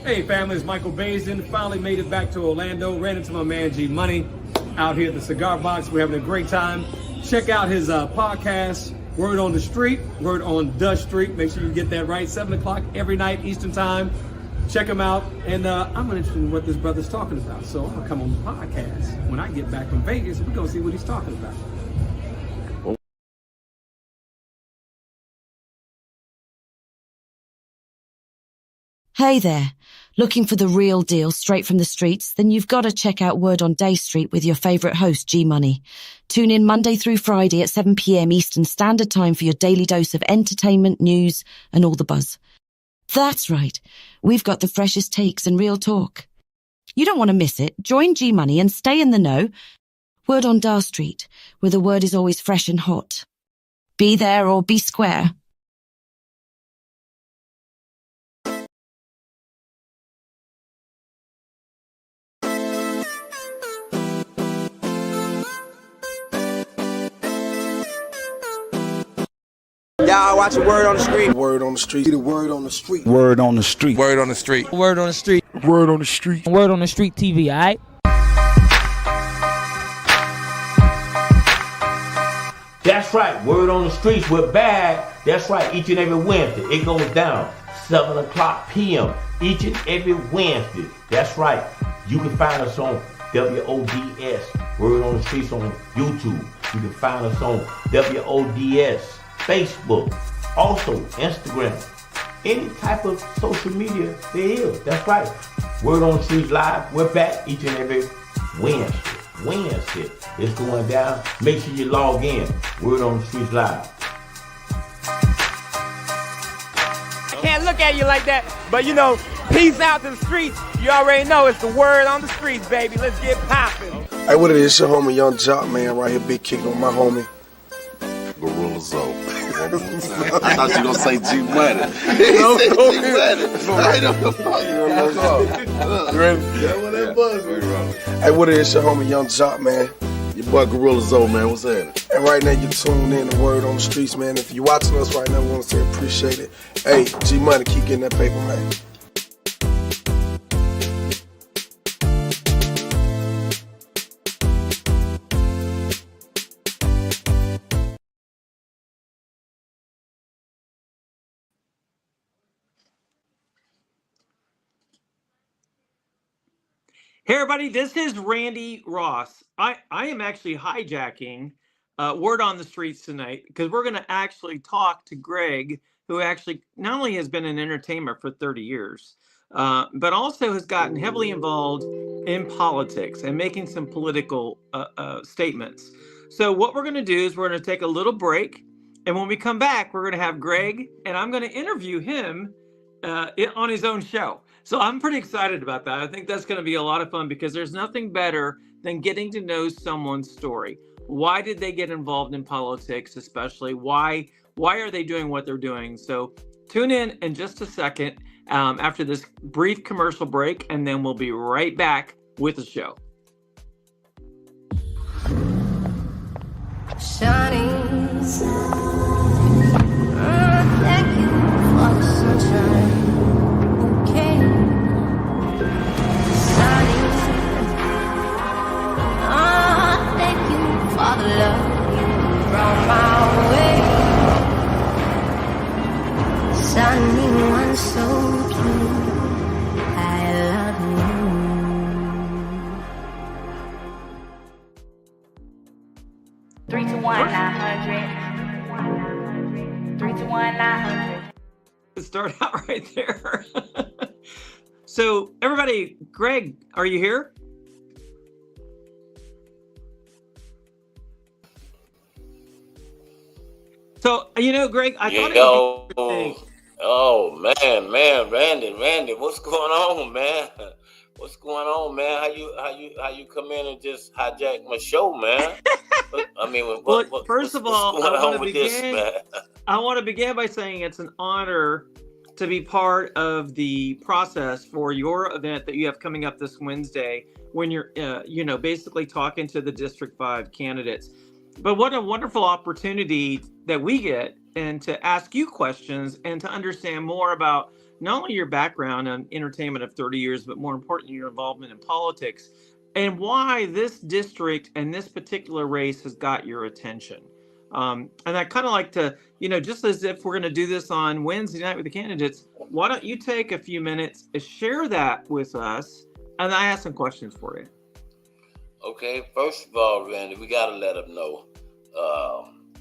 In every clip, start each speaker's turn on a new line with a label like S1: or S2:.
S1: Hey family, it's Michael Basin. Finally made it back to Orlando. Ran into my man G Money out here at the Cigar Box. We're having a great time. Check out his podcast, Word on the Street, Word on the Street. Make sure you get that right. 7 o'clock every night Eastern Time. Check him out. And I'm interested in what this brother's talking about. So I'm going to come on the podcast when I get back from Vegas. We're going to see what he's talking about.
S2: Hey there. Looking for the real deal straight from the streets? Then you've got to check out Word on Day Street with your favorite host, G Money. Tune in Monday through Friday at 7 p.m. Eastern Standard Time for your daily dose of entertainment, news, and all the buzz. That's right. We've got the freshest takes and real talk. You don't want to miss it. Join G Money and stay in the know. Word on Dar Street, where the word is always fresh and hot. Be there or be square.
S3: Y'all watching Word on the Street.
S4: Word on the street. The word on the street.
S5: Word on the street.
S6: Word on the street.
S7: Word on the street.
S4: Word on the street.
S7: Word on the Street TV, alright?
S8: That's right, Word on the Streets, we're back. That's right, each and every Wednesday. It goes down 7 o'clock p.m. each and every Wednesday. That's right. You can find us on WODS, Word on the Streets on YouTube. You can find us on WODS, Facebook, also Instagram. Any type of social media there is. That's right. Word on the Streets Live. We're back each and every Wednesday. It's going down. Make sure you log in. Word on the Streets Live.
S3: I can't look at you like that, but you know, peace out to the streets. You already know it's the word on the streets, baby. Let's get popping.
S4: Hey, what it is? Your homie Young Jock, man, right here, big kick on my homie.
S9: Gorilla Zoe. I thought you were going to say G Money.
S4: No,
S9: G
S4: go
S9: Money. Right on the fuck.
S4: You ready?
S9: That's what that buzz.
S4: Hey, what it is? Your homie Young Jock, man.
S9: Your boy Gorilla Zoe, man. What's happening?
S4: And right now, you tuned in to Word on the Streets, man. If you're watching us right now, we want to say appreciate it. Hey, G Money, keep getting that paper, man.
S1: Hey everybody, this is Randy Ross. I am actually hijacking Word on the Streets tonight because we're going to actually talk to Greg, who actually not only has been an entertainer for 30 years, but also has gotten heavily involved in politics and making some political statements. So what we're going to do is we're going to take a little break, and when we come back, we're going to have Greg, and I'm going to interview him on his own show. So I'm pretty excited about that. I think that's going to be a lot of fun because there's nothing better than getting to know someone's story. Why did they get involved in politics, especially? Why are they doing what they're doing? So tune in just a second after this brief commercial break, and then we'll be right back with the show.
S10: Shining sun, thank you for the sunshine. For the love you brought my way, sunny one so true, I love you.
S11: 3 to 1 900. 3 to 1 900.
S1: Start out right there. So everybody, Greg, are you here? So, you know, Greg, I thought it would be
S8: Oh, man, Randy, what's going on, man? What's going on, man? How you come in and just hijack my show, man? I mean,
S1: first of all, I want to begin by saying it's an honor to be part of the process for your event that you have coming up this Wednesday when you're, basically talking to the District 5 candidates. But what a wonderful opportunity that we get and to ask you questions and to understand more about not only your background on entertainment of 30 years, but more importantly, your involvement in politics and why this district and this particular race has got your attention. And I kind of like to, just as if we're going to do this on Wednesday night with the candidates, why don't you take a few minutes and share that with us? And I have some questions for you.
S5: Okay, first of all, Randy, we got to let them know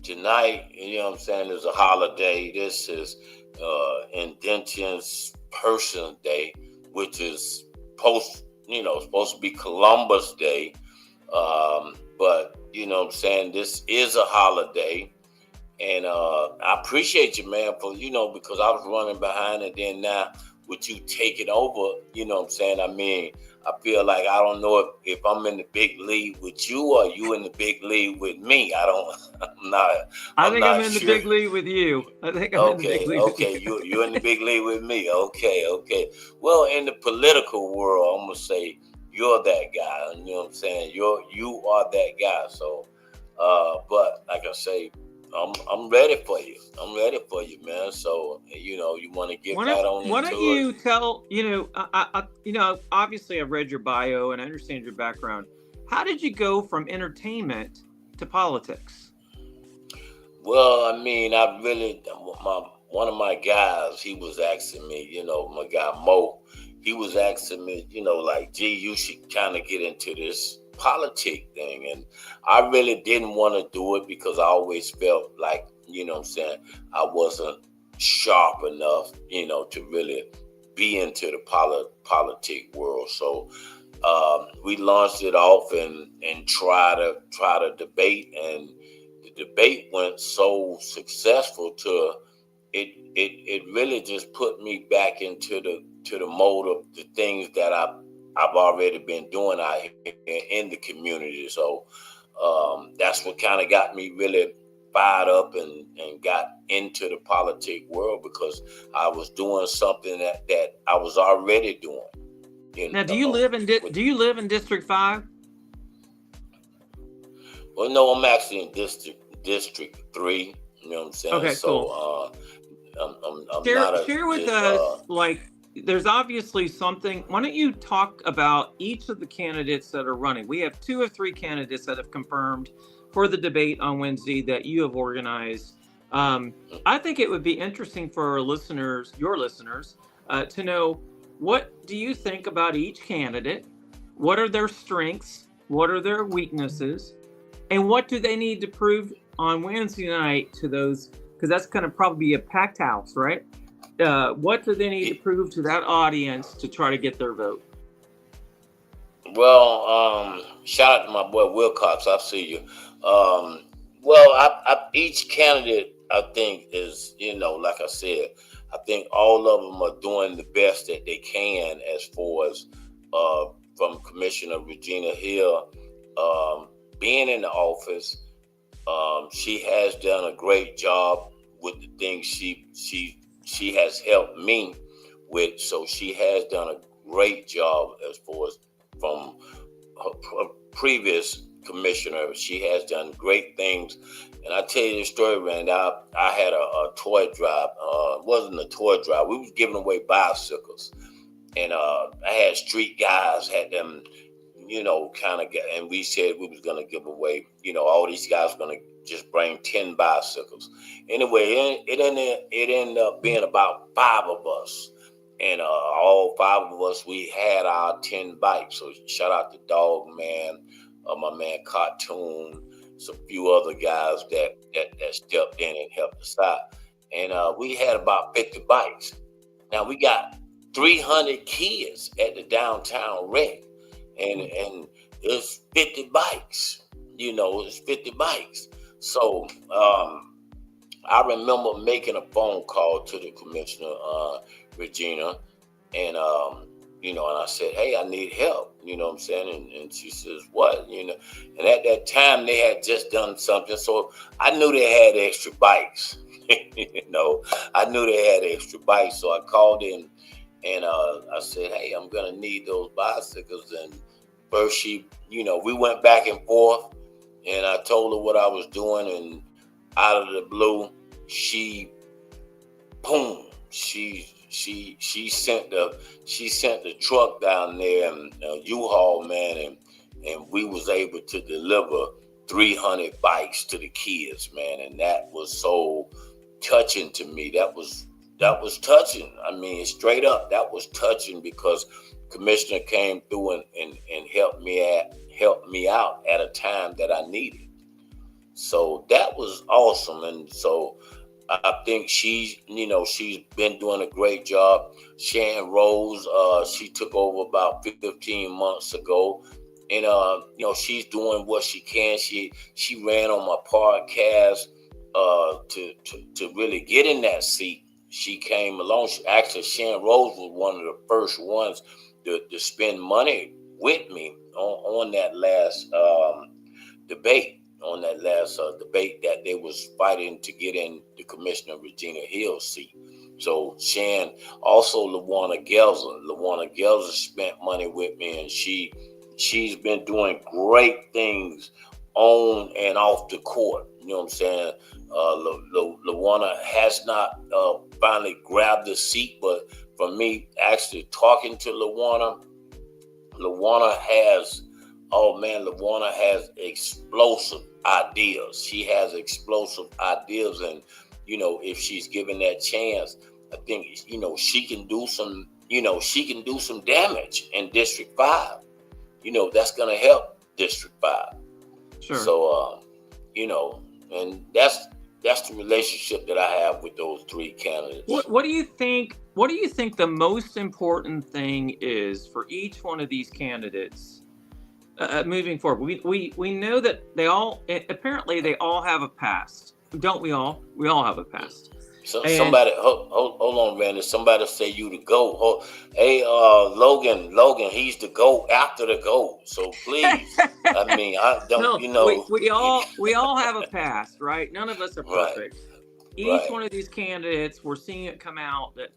S5: tonight, is a holiday. This is Indigenous Person Day, which is supposed to be Columbus Day. But, this is a holiday. And I appreciate you, man, for, because I was running behind and then now with you taking over, I feel like I don't know if I'm in the big league with you or you in the big league with me.
S1: I think I'm in the big league with you. I think I'm in the big league with you.
S5: You're in the big league with me. Okay. Well, in the political world, I'm going to say you're that guy. You know what I'm saying? You are that guy. So, but like I say, I'm ready for you. I'm ready for you, man. So, you want to get right on into it.
S1: Why don't you tell, obviously I've read your bio and I understand your background. How did you go from entertainment to politics?
S5: Well, one of my guys, he was asking me, my guy Mo, he was asking me, gee, you should kind of get into this politic thing. And I really didn't want to do it because I always felt like, I wasn't sharp enough, to really be into the politic world. So we launched it off and try to debate, and the debate went so successful to it really just put me back into the mode of the things that I've already been doing out here in the community. So that's what kind of got me really fired up and got into the politic world, because I was doing something that I was already doing.
S1: Now, do you live in District 5?
S5: Well, no, I'm actually in District 3. You know what I'm saying?
S1: Okay,
S5: so
S1: cool. Share with us, there's obviously something. Why don't you talk about each of the candidates that are running? We have 2 or 3 candidates that have confirmed for the debate on Wednesday that you have organized. I think it would be interesting for our listeners, your listeners, to know, what do you think about each candidate? What are their strengths? What are their weaknesses? And what do they need to prove on Wednesday night to those? Because that's going to probably be a packed house, right? What do they need to prove to that audience to try to get their vote?
S5: Well, shout out to my boy Wilcox. I see you. Each candidate, I think, is, like I said, I think all of them are doing the best that they can as far as from Commissioner Regina Hill being in the office. She has done a great job with the things she has helped me with. So she has done a great job as far as from her previous commissioner. She has done great things. And I tell you the story, Randy, I had a toy drive. It wasn't a toy drive. We was giving away bicycles. And I had street guys, had them, and we said we was going to give away, all these guys were going to just bring 10 bicycles. Anyway, it ended up being about 5 of us. And all 5 of us, we had our 10 bikes. So shout out to Dog Man, my man Cartoon, some few other guys that stepped in and helped us out. And we had about 50 bikes. Now we got 300 kids at the downtown rec. And it's 50 bikes. It's 50 bikes. So I remember making a phone call to the commissioner, Regina, and and I said, hey, I need help, you know what I'm saying? And she says, what? And at that time they had just done something. So I knew they had extra bikes. I knew they had extra bikes. So I called in and I said, hey, I'm gonna need those bicycles. And first she, we went back and forth, and I told her what I was doing, and out of the blue, she she sent the truck down there and U-Haul, man, and we was able to deliver 300 bikes to the kids, man, and that was so touching to me. That was touching. I mean, straight up, that was touching because Commissioner came through and helped me out at a time that I needed. So that was awesome. And so I think she's been doing a great job. Shan Rose, she took over about 15 months ago. And, she's doing what she can. She ran on my podcast to really get in that seat. She came along. Shan Rose was one of the first ones to spend money with me on that last debate. On that last debate that they was fighting to get in the Commissioner Regina Hill's seat. So Shan, also LaWanna Gelzer spent money with me, and she's been doing great things on and off the court. You know what I'm saying? LaWanna has not finally grabbed the seat, but for me, actually talking to LaWanna has explosive ideas. She has explosive ideas, and if she's given that chance, I think she can do some damage in District 5. That's gonna help District 5.
S1: Sure.
S5: So and that's the relationship that I have with those three candidates.
S1: What do you think? What do you think the most important thing is for each one of these candidates? Moving forward, we know that they all have a past, don't we all? We all have a past.
S5: So somebody, hold on, Randy. Somebody say you the GOAT. Hey, Logan, he's the GOAT after the GOAT. So please, I mean, I don't,
S1: we all have a past, right? None of us are perfect. Right. Each one of these candidates, we're seeing it come out that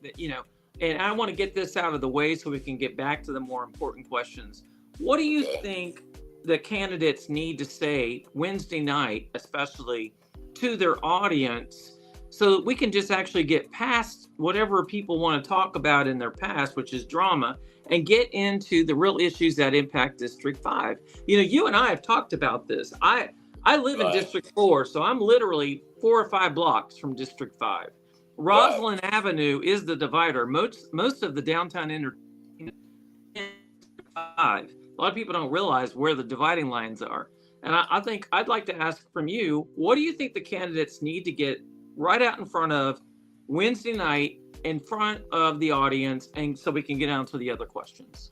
S1: and I want to get this out of the way so we can get back to the more important questions. What do you think the candidates need to say Wednesday night, especially to their audience, so that we can just actually get past whatever people want to talk about in their past, which is drama, and get into the real issues that impact District 5? You and I have talked about this. I live in District 4, so I'm literally 4 or 5 blocks from District 5. Roslyn Avenue is the divider. Most of the downtown entertainment is 5. A lot of people don't realize where the dividing lines are. And I think I'd like to ask from you, what do you think the candidates need to get right out in front of Wednesday night, in front of the audience, and so we can get on to the other questions?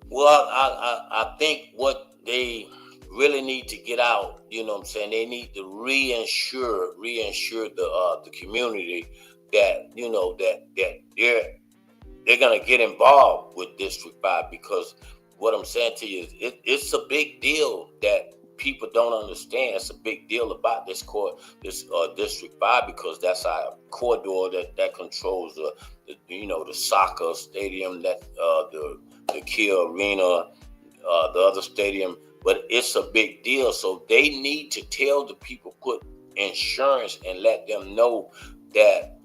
S5: Well, I think what they really need to get out, they need to reassure the community that, that they're going to get involved with District 5, because what I'm saying to you is it's a big deal that people don't understand. It's a big deal about this District 5, because that's our corridor that controls the soccer stadium, that the Kia Arena, the other stadium. But it's a big deal, so they need to tell the people, put insurance, and let them know that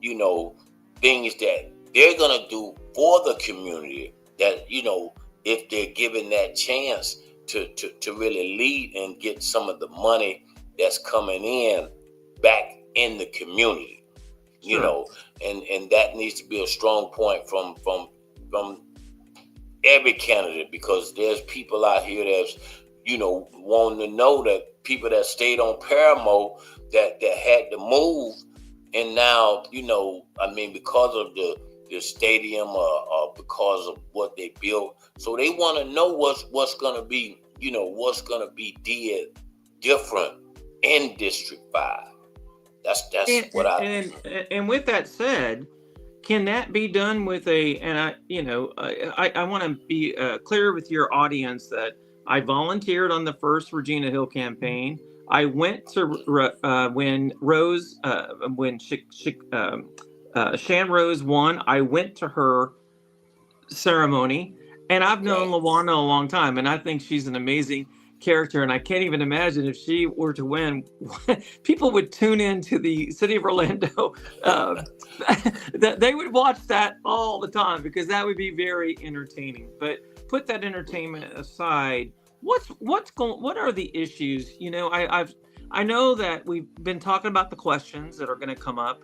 S5: things that they're gonna do for the community, that if they're given that chance to really lead and get some of the money that's coming in back in the community, and that needs to be a strong point from every candidate, because there's people out here that's wanting to know that people that stayed on Paramo that had to move, and now because of the stadium or because of what they built, so they want to know what's gonna be did different in District 5. That's what
S1: and with that said, can that be done with I want to be clear with your audience that I volunteered on the first Regina Hill campaign. I went to when Shan Rose won. I went to her ceremony, and I've known LaWanna a long time, and I think she's an amazing character, and I can't even imagine if she were to win, people would tune in to the City of Orlando. They would watch that all the time because that would be very entertaining. But put that entertainment aside. What are the issues? You know, I know that we've been talking about the questions that are going to come up.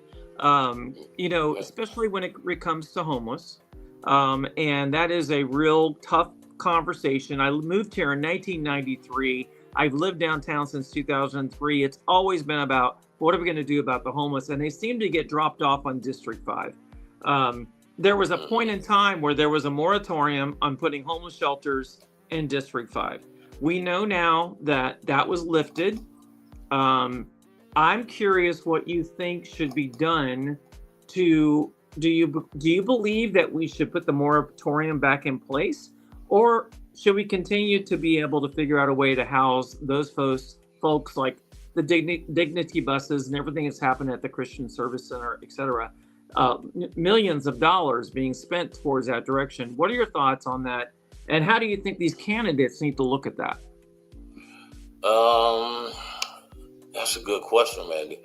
S1: You know, especially when it comes to homeless, and that is a real tough conversation. I moved here in 1993. I've lived downtown since 2003. It's always been about what are we going to do about the homeless, and they seem to get dropped off on District 5. There was a point in time where there was a moratorium on putting homeless shelters in District 5. We know now that that was lifted. I'm curious what you think should be done to, do you believe that we should put the moratorium back in place, or should we continue to be able to figure out a way to house those folks like the dignity buses and everything that's happened at the Christian Service Center, et cetera? Millions of dollars being spent towards that direction. What are your thoughts on that? And how do you think these candidates need to look at that?
S5: That's a good question, Mandy.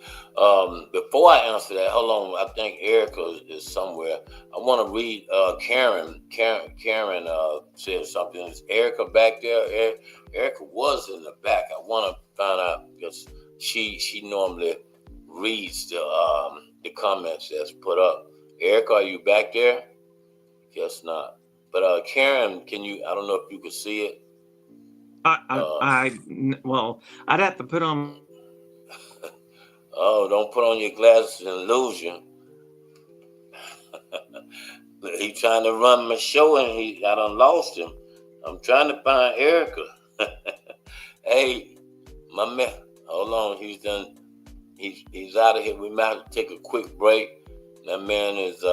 S5: Before I answer that, hold on. I think Erica is somewhere. I want to read Karen. Karen said something. Is Erica back there? Erica was in the back. I want to find out because she normally reads the comments that's put up. Erica, are you back there? Guess not. But Karen, can you? I don't know if you could see it.
S1: Well, I'd have to put on.
S5: Oh, don't put on your glasses and lose you. He trying to run my show and I done lost him. I'm trying to find Erica. Hey, my man, hold on. He's out of here. We might have to take a quick break. That man is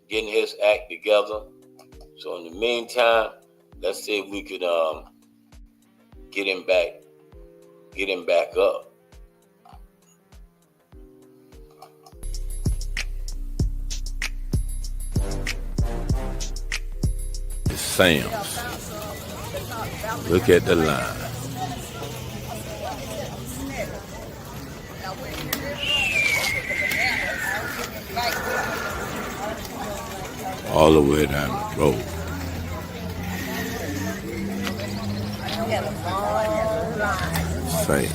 S5: getting his act together. So in the meantime, let's see if we could get him back up.
S8: Sam's. Look at the line. All the way down the road. Same.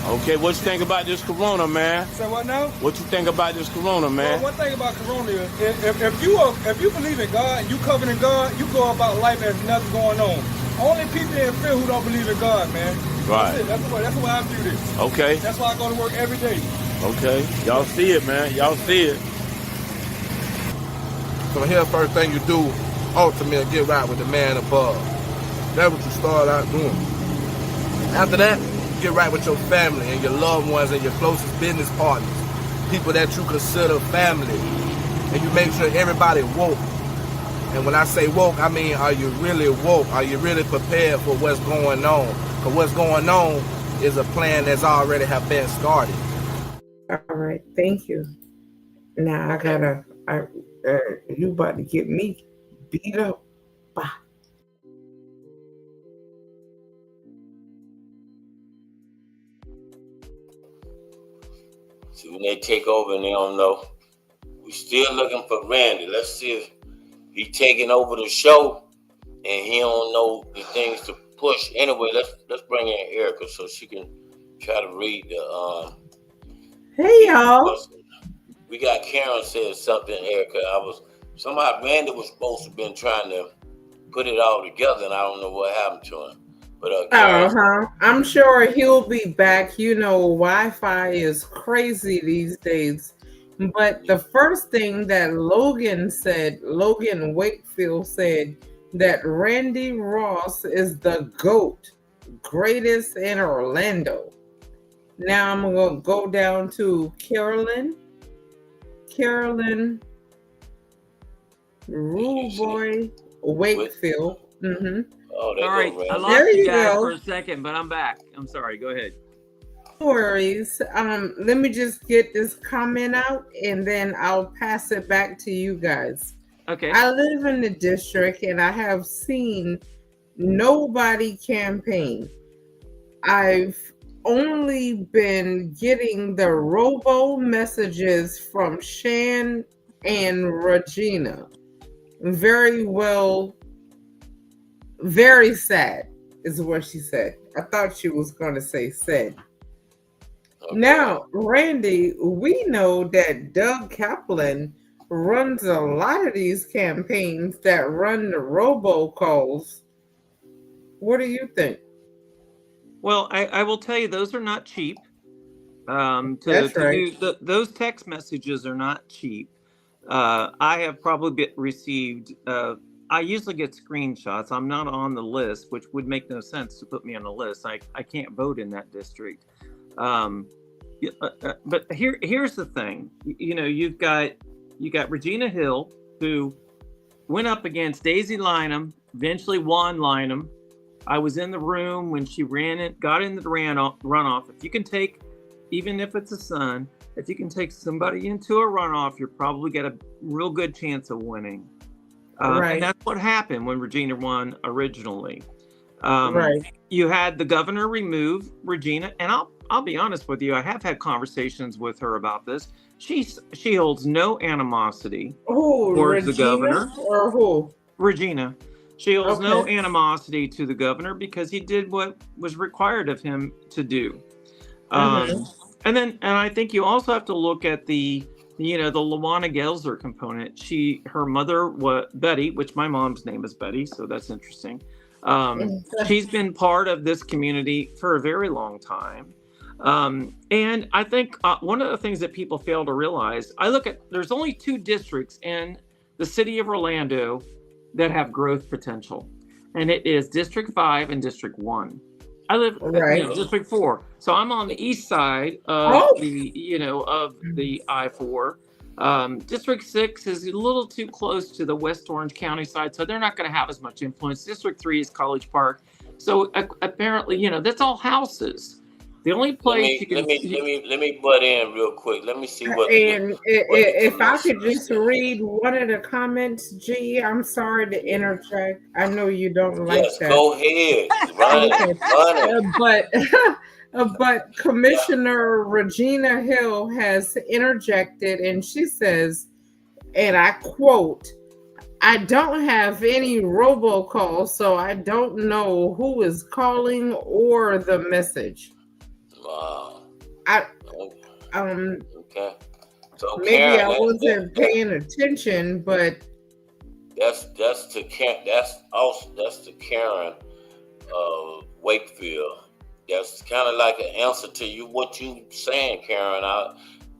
S3: Okay, what you think about this corona, man?
S6: Say what now?
S3: What you think about this corona, man?
S6: Well, one thing about corona is, if you believe in God, you covered in God, you go about life as nothing going on. Only people in fear who don't believe in God, man.
S3: Right.
S6: That's the way I view this.
S3: Okay.
S6: That's why I go to work every day.
S3: Okay. Y'all see it, man. Y'all see it.
S7: So here's the first thing you do, ultimately get right with the man above. That's what you start out doing. After that, get right with your family and your loved ones and your closest business partners, people that you consider family, and you make sure everybody woke. And when I say woke, I mean, are you really woke? Are you really prepared for what's going on? Because what's going on is a plan that's already have been started.
S12: All right, thank you. Now you about to get me beat up. Bye.
S5: See, when they take over and they don't know, we're still looking for Randy. Let's see if he's taking over the show and he don't know the things to push. Anyway, let's bring in Erica so she can try to read the
S12: Hey y'all.
S5: We got Karen said something, Erica. Somehow Randy was supposed to have been trying to put it all together and I don't know what happened to him. But
S12: I'm sure he'll be back. You know, Wi-Fi is crazy these days. But the first thing that Logan Wakefield said, that Randy Ross is the GOAT, greatest in Orlando. Now I'm going to go down to Carolyn Ruboy Wakefield. Mm-hmm.
S5: Oh,
S1: all right, I lost
S12: there
S1: you
S12: you
S1: guys
S12: go.
S1: for a second, but I'm back. I'm sorry. Go ahead.
S12: No worries. Let me just get this comment out, and then I'll pass it back to you guys.
S1: Okay.
S12: I live in the district and I have seen nobody campaign. I've only been getting the robo messages from Shan and Regina. Very well, very sad is what she said. I thought she was going to say said. Now, Randy, we know that Doug Kaplan runs a lot of these campaigns that run the robocalls. What do you think?
S1: Well, I will tell you, those are not cheap.
S12: That's right.
S1: Those text messages are not cheap. I have probably received. I usually get screenshots. I'm not on the list, which would make no sense to put me on the list. I can't vote in that district. But here's the thing. You know, you got Regina Hill, who went up against Daisy Lynham, eventually won Lynham. I was in the room when she got into the runoff. If you can take, even if it's a son, if you can take somebody into a runoff, you're probably got a real good chance of winning.
S12: Right.
S1: And that's what happened when Regina won originally.
S12: Right.
S1: You had the governor remove Regina, and I'll be honest with you, I have had conversations with her about this. She holds no animosity towards the governor.
S12: Or who?
S1: Regina. She holds no animosity to the governor because he did what was required of him to do. And I think you also have to look at the Lawana Gelser component. Her mother was Betty, which my mom's name is Betty, so that's interesting. She's been part of this community for a very long time. And I think one of the things that people fail to realize, there's only 2 districts in the city of Orlando that have growth potential, and it is District 5 and District 1. I live in District 4, so I'm on the east side of the I-4. District 6 is a little too close to the West Orange County side, so they're not going to have as much influence. District 3 is College Park, so apparently, that's all houses. The only place
S5: let me butt in real quick. Let me see what.
S12: And if I could just read one of the comments, G, I'm sorry to interject. I know you don't like that.
S5: Go ahead, run it.
S12: But Commissioner Regina Hill has interjected, and she says, and I quote, "I don't have any robocalls, so I don't know who is calling or the message."
S5: Wow.
S12: Okay.
S5: So
S12: maybe
S5: Karen,
S12: I wasn't paying attention, but
S5: that's to Karen. That's to Karen Wakefield. That's kind of like an answer to what you saying, Karen.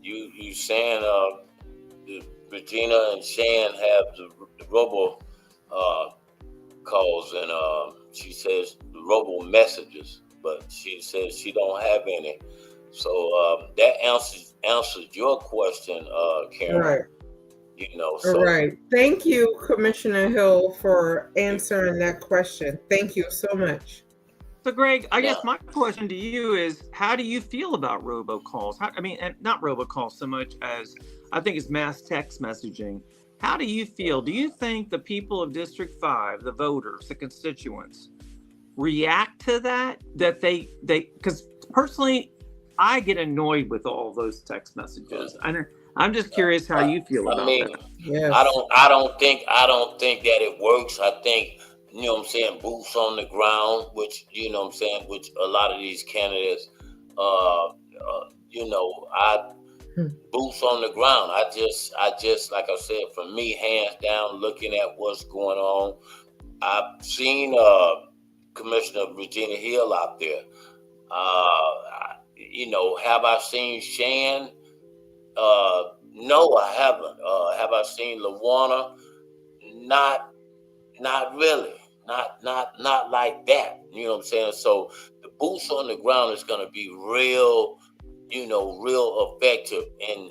S5: You saying Regina and Shan have the robo calls, and she says the robo messages. But she says she don't have any. So that answers your question, Karen.
S12: Right. Right. Thank you, Commissioner Hill, for answering that question. Thank you so much.
S1: So, Greg, I guess my question to you is, how do you feel about robocalls? Not robocalls so much as I think it's mass text messaging. How do you feel? Do you think the people of District 5, the voters, the constituents, react to that they because personally I get annoyed with all those text messages. I'm just curious how you feel about that.
S5: Yes. I don't think that it works. I think, boots on the ground, which which a lot of these candidates boots on the ground. I just like I said, for me, hands down, looking at what's going on, I've seen Commissioner Regina Hill out there. Have I seen Shan? No, I haven't. Have I seen Lawana? Not really. Not like that. You know what I'm saying? So the boots on the ground is going to be real real effective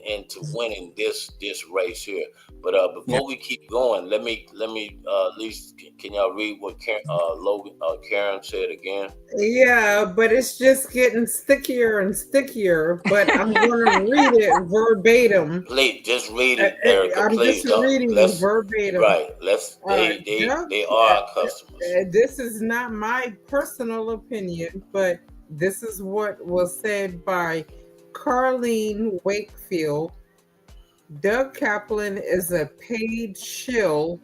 S5: into winning this race here. But before we keep going, let me at least can y'all read what Karen said again?
S12: Yeah, but it's just getting stickier and stickier. But I'm going to read it verbatim.
S5: Please, just read it, Erica.
S12: I'm
S5: please,
S12: just reading verbatim.
S5: Right. They are our customers.
S12: This is not my personal opinion, but this is what was said by Carlene Wakefield. Doug Kaplan is a paid shill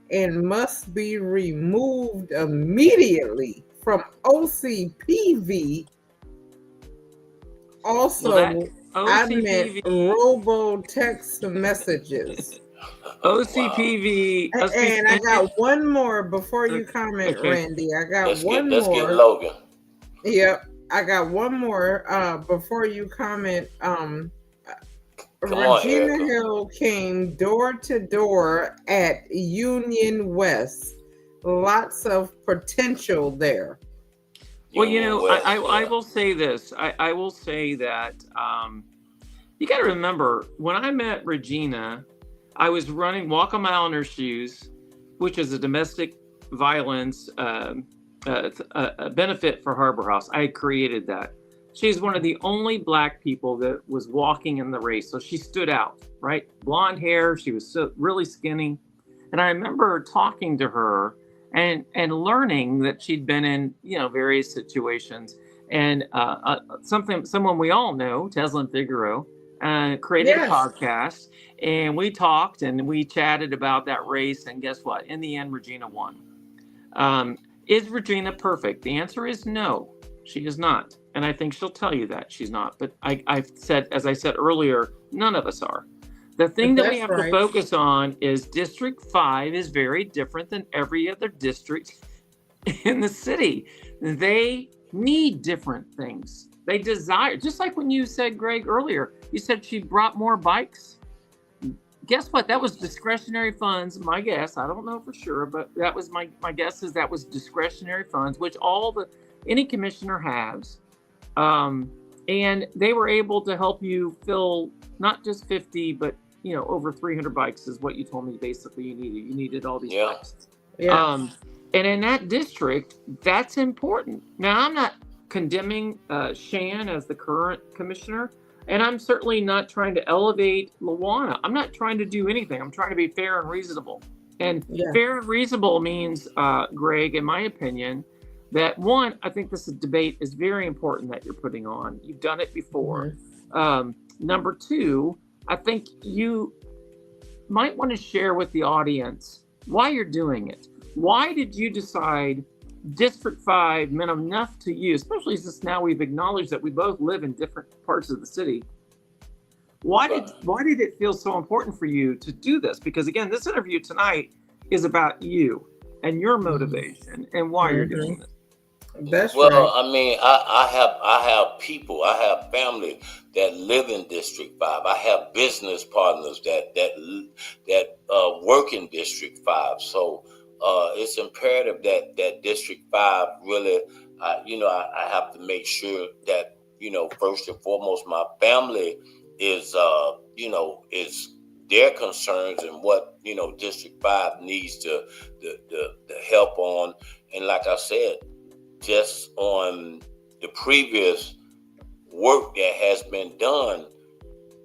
S12: and must be removed immediately from OCPV. Also, I meant robo text messages.
S1: OCPV.
S12: And I got one more before you comment, Randy. I got one more.
S5: Let's get Logan.
S12: Yep. I got one more before you comment. Regina Hill came door to door at Union West. Lots of potential there.
S1: Well, I will say this. I will say that you got to remember, when I met Regina, I was running Walk a Mile in Her Shoes, which is a domestic violence a benefit for Harbor House. I had created that. She's one of the only Black people that was walking in the race. So she stood out, right? Blonde hair. She was really skinny. And I remember talking to her and learning that she'd been in, various situations. And someone we all know, Teslin Figaro, created a podcast. And we talked and we chatted about that race. And guess what? In the end, Regina won. Is Regina perfect? The answer is no, she is not. And I think she'll tell you that she's not. But as I said earlier, none of us are. The thing that we have to focus on is District 5 is very different than every other district in the city. They need different things. They desire, just like when you said, Greg, earlier, you said she brought more bikes. Guess what? That was discretionary funds. My guess, I don't know for sure, but that was my guess is that was discretionary funds, which any commissioner has. And they were able to help you fill not just 50, but over 300 bikes is what you told me basically you needed. You needed all these bikes. Yeah. And in that district, that's important. Now, I'm not condemning Shan as the current commissioner, and I'm certainly not trying to elevate Luana. I'm not trying to do anything. I'm trying to be fair and reasonable. And fair and reasonable means, Greg, in my opinion, that one, I think this debate is very important that you're putting on. You've done it before. Mm-hmm. Number two, I think you might want to share with the audience why you're doing it. Why did you decide District 5 meant enough to you, especially since now we've acknowledged that we both live in different parts of the city? Why did it feel so important for you to do this? Because again, this interview tonight is about you and your motivation and why you're doing this.
S12: That's right.
S5: I mean, I have people, I have family that live in District 5. I have business partners that work in District 5. So it's imperative that District 5 really, I have to make sure that, first and foremost, my family is their concerns and what, District 5 needs to help on. And like I said, just on the previous work that has been done,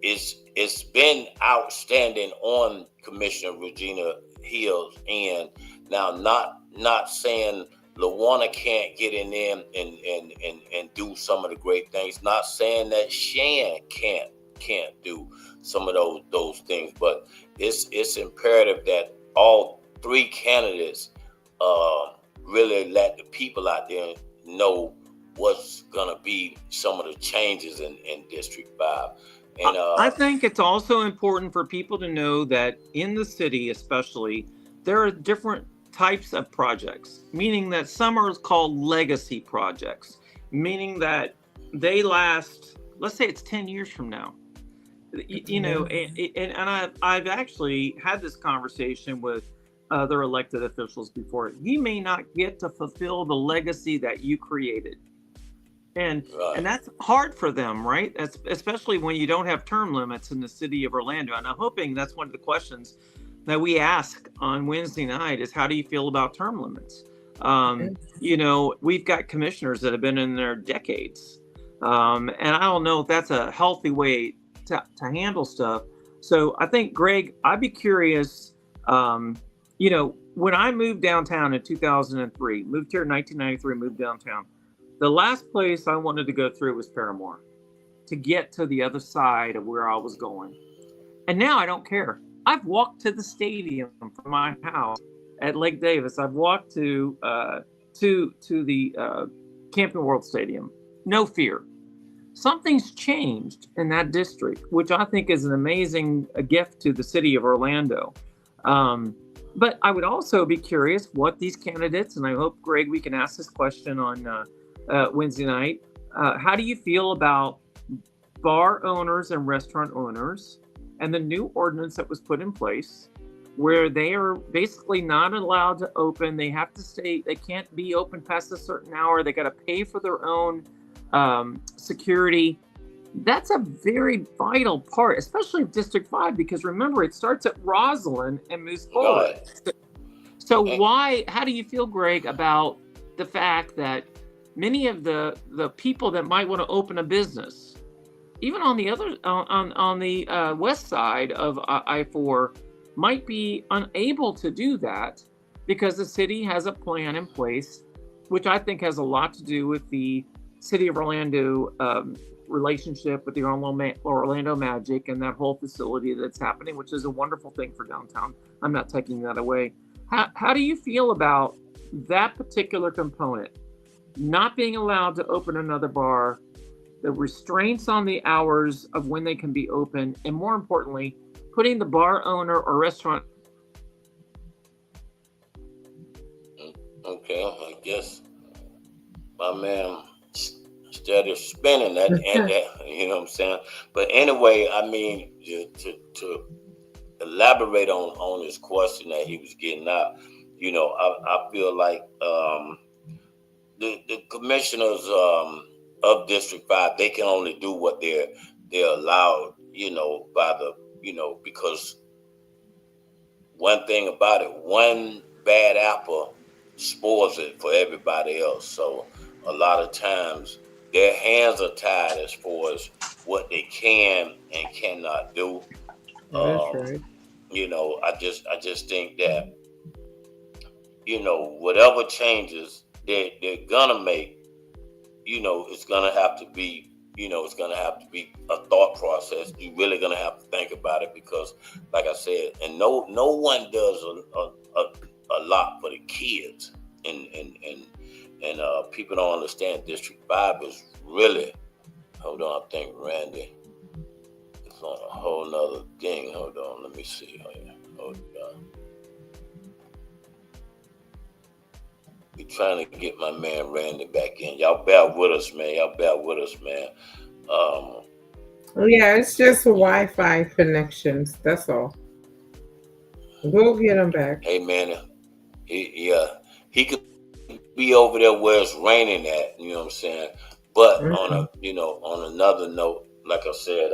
S5: it's been outstanding on Commissioner Regina Hill's end. Now, not saying Luana can't get in there and do some of the great things. Not saying that Shan can't do some of those things, but it's imperative that all three candidates really let the people out there know what's gonna be some of the changes in District 5. And
S1: I think it's also important for people to know that in the city, especially, there are different types of projects, meaning that some are called legacy projects, meaning that they last, let's say it's 10 years from now. And I've actually had this conversation with other elected officials before. You may not get to fulfill the legacy that you created. And that's hard for them, right? Especially when you don't have term limits in the city of Orlando. And I'm hoping that's one of the questions that we ask on Wednesday night is, how do you feel about term limits? You know, we've got commissioners that have been in there decades. And I don't know if that's a healthy way to handle stuff. So I think, Greg, I'd be curious, you know, when I moved downtown in 2003, moved here in 1993, moved downtown, the last place I wanted to go through was Paramore to get to the other side of where I was going. And now I don't care. I've walked to the stadium from my house at Lake Davis. I've walked to the Camping World Stadium. No fear. Something's changed in that district, which I think is an amazing gift to the city of Orlando. But I would also be curious what these candidates, and I hope, Greg, we can ask this question on Wednesday night. How do you feel about bar owners and restaurant owners and the new ordinance that was put in place where they are basically not allowed to open? They have to stay, they can't be open past a certain hour. They got to pay for their own security. That's a very vital part, especially of District 5, because remember, it starts at Roslyn and moves forward. So how do you feel, Greg, about the fact that many of the people that might want to open a business, even on the other, on the west side of I-4, might be unable to do that because the city has a plan in place, which I think has a lot to do with the City of Orlando relationship with the Orlando Magic and that whole facility that's happening, which is a wonderful thing for downtown. I'm not taking that away. How do you feel about that particular component? Not being allowed to open another bar, the restraints on the hours of when they can be open, and more importantly, putting the bar owner or restaurant.
S5: Okay, I guess my man instead of spinning that, and that, you know what I'm saying? But anyway, I mean, to elaborate on his question that he was getting out, you know, I feel like the commissioners of District 5, they can only do what they're allowed, you know, by the, you know, because one thing about it, one bad apple spoils it for everybody else. So a lot of times their hands are tied as far as what they can and cannot do.
S12: That's right.
S5: You know, I just think that, you know, whatever changes they're gonna make, you know, it's gonna have to be, you know, it's gonna have to be a thought process. You're really gonna have to think about it because, like I said, and no one does a lot for the kids, and people don't understand. District 5 is really, hold on, I think Randy is on a whole nother thing. Hold on, let me see. Hold on. We trying to get my man Randy back in. Y'all bear with us, man.
S12: Yeah, it's just Wi-Fi connections. That's all. We'll get him back.
S5: Hey, man, he could be over there where it's raining at. You know what I'm saying? But on another note, like I said,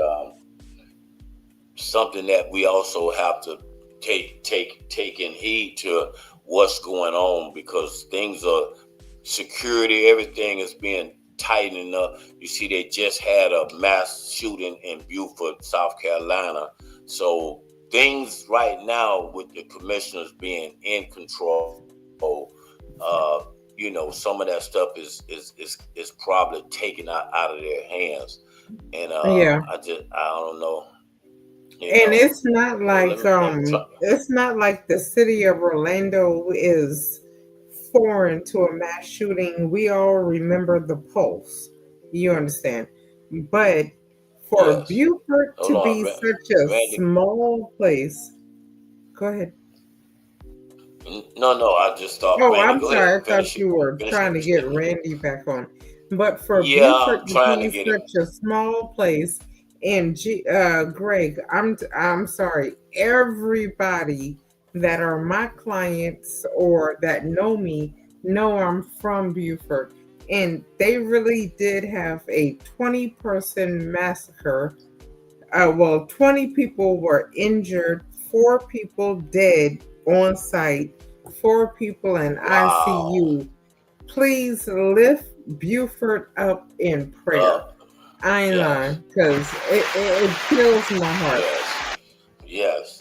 S5: something that we also have to take in heed to what's going on, because things are security, everything is being tightened up. You see, they just had a mass shooting in Beaufort, South Carolina. So things right now with the commissioners being in control, you know, some of that stuff is probably taken out of their hands. And I don't know.
S12: And it's not like it's not like the city of Orlando is foreign to a mass shooting. We all remember the Pulse. You understand? But for Beaufort to be such a small place, go ahead.
S5: No, I just thought.
S12: Oh,
S5: Randy,
S12: I'm sorry. I thought you were trying to get Randy back on. But for Beaufort to be such a small place. And Greg, I'm sorry. Everybody that are my clients or that know me know I'm from Beaufort. and they really did have a 20-person massacre. Well, 20 people were injured, 4 people dead on site, 4 people in ICU. Please lift Buford up in prayer. I ain't lying, because it kills my heart.
S5: Yes.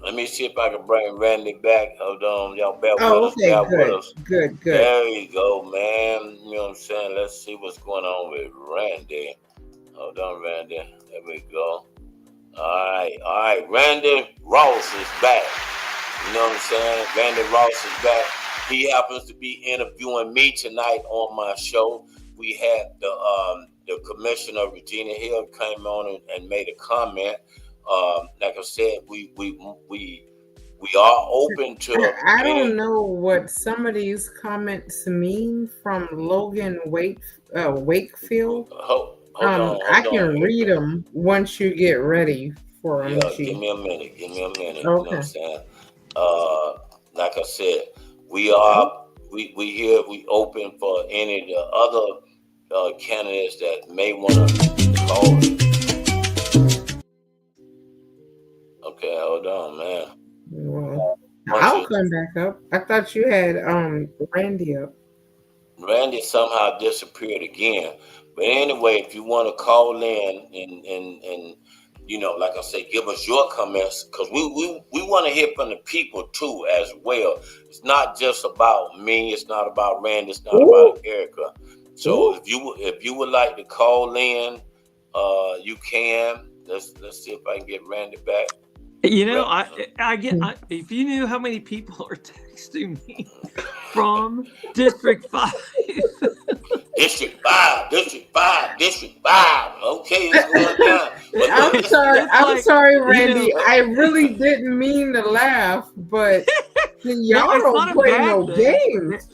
S5: Let me see if I can bring Randy back. Hold on, y'all bear with us.
S12: Okay,
S5: Bear with us.
S12: good.
S5: There you go, man. You know what I'm saying? Let's see what's going on with Randy. Hold on, Randy. There we go. All right. Randy Ross is back. You know what I'm saying? Randy Ross is back. He happens to be interviewing me tonight on my show. We had the commissioner, Regina Hill, came on and made a comment. Like I said, we are open to.
S12: I don't know what some of these comments mean from Logan Wakefield.
S5: Hold on,
S12: I can read them once you get ready for them.
S5: Yeah, give me a minute.
S12: Okay.
S5: You know what I'm saying? Like I said, we are we here. We open for any of the other candidates that may want to call. Okay, hold on, man.
S12: Well, I'll come back up. I thought you had Randy up.
S5: Randy somehow disappeared again. But anyway, if you want to call in and you know, like I say, give us your comments, because we want to hear from the people too as well. It's not just about me. It's not about Randy. It's not about Erica. So if you would like to call in, you can. Let's see if I can get Randy back.
S1: You know, if you knew how many people are texting me from District 5.
S5: District 5. Okay, it's going down.
S12: I'm sorry, Randy. You know, I really didn't mean to laugh, but y'all don't play no games.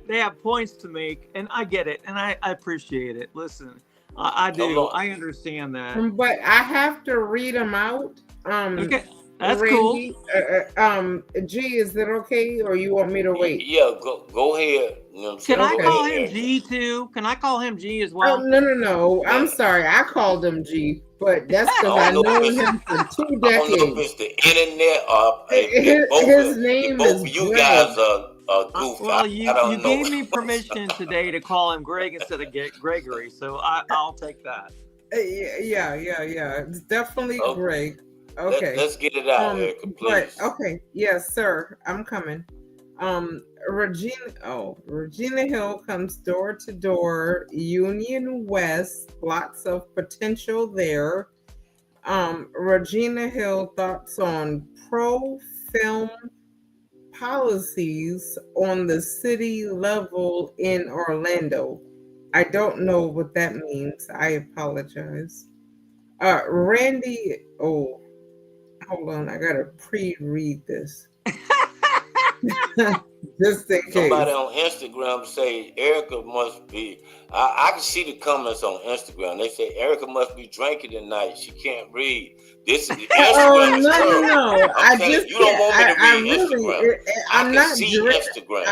S1: They have points to make, and I get it, and I appreciate it. Listen. I do. I understand that.
S12: But I have to read them out.
S1: Okay, that's
S12: Randy, cool. G, is that okay, or you want me to wait?
S5: Yeah, go ahead. You know
S1: Can I call him G too? Can I call him G as well?
S12: Oh, no. I'm sorry. I called him G, but that's because I know him for 2 decades.
S5: I don't know if it's the internet or
S12: his name
S5: both
S12: is
S5: of you
S12: Greg.
S5: Guys are goof.
S1: Well, you gave me permission today to call him Greg instead of Gregory, so I'll take that.
S12: Yeah. It's definitely Greg. Okay.
S5: Let's get it out, Erica, please.
S12: Okay. Yes, sir. I'm coming. Regina Hill comes door to door, Union West, lots of potential there. Regina Hill thoughts on pro-film policies on the city level in Orlando. I don't know what that means. I apologize. Randy, hold on, I gotta pre-read this. Just in case.
S5: Somebody on Instagram say Erica must be. I can see the comments on Instagram. They say Erica must be drinking tonight. She can't read. This is Instagram.
S12: No.
S5: You don't want me to read Instagram.
S12: I'm not
S5: drinking. Instagram.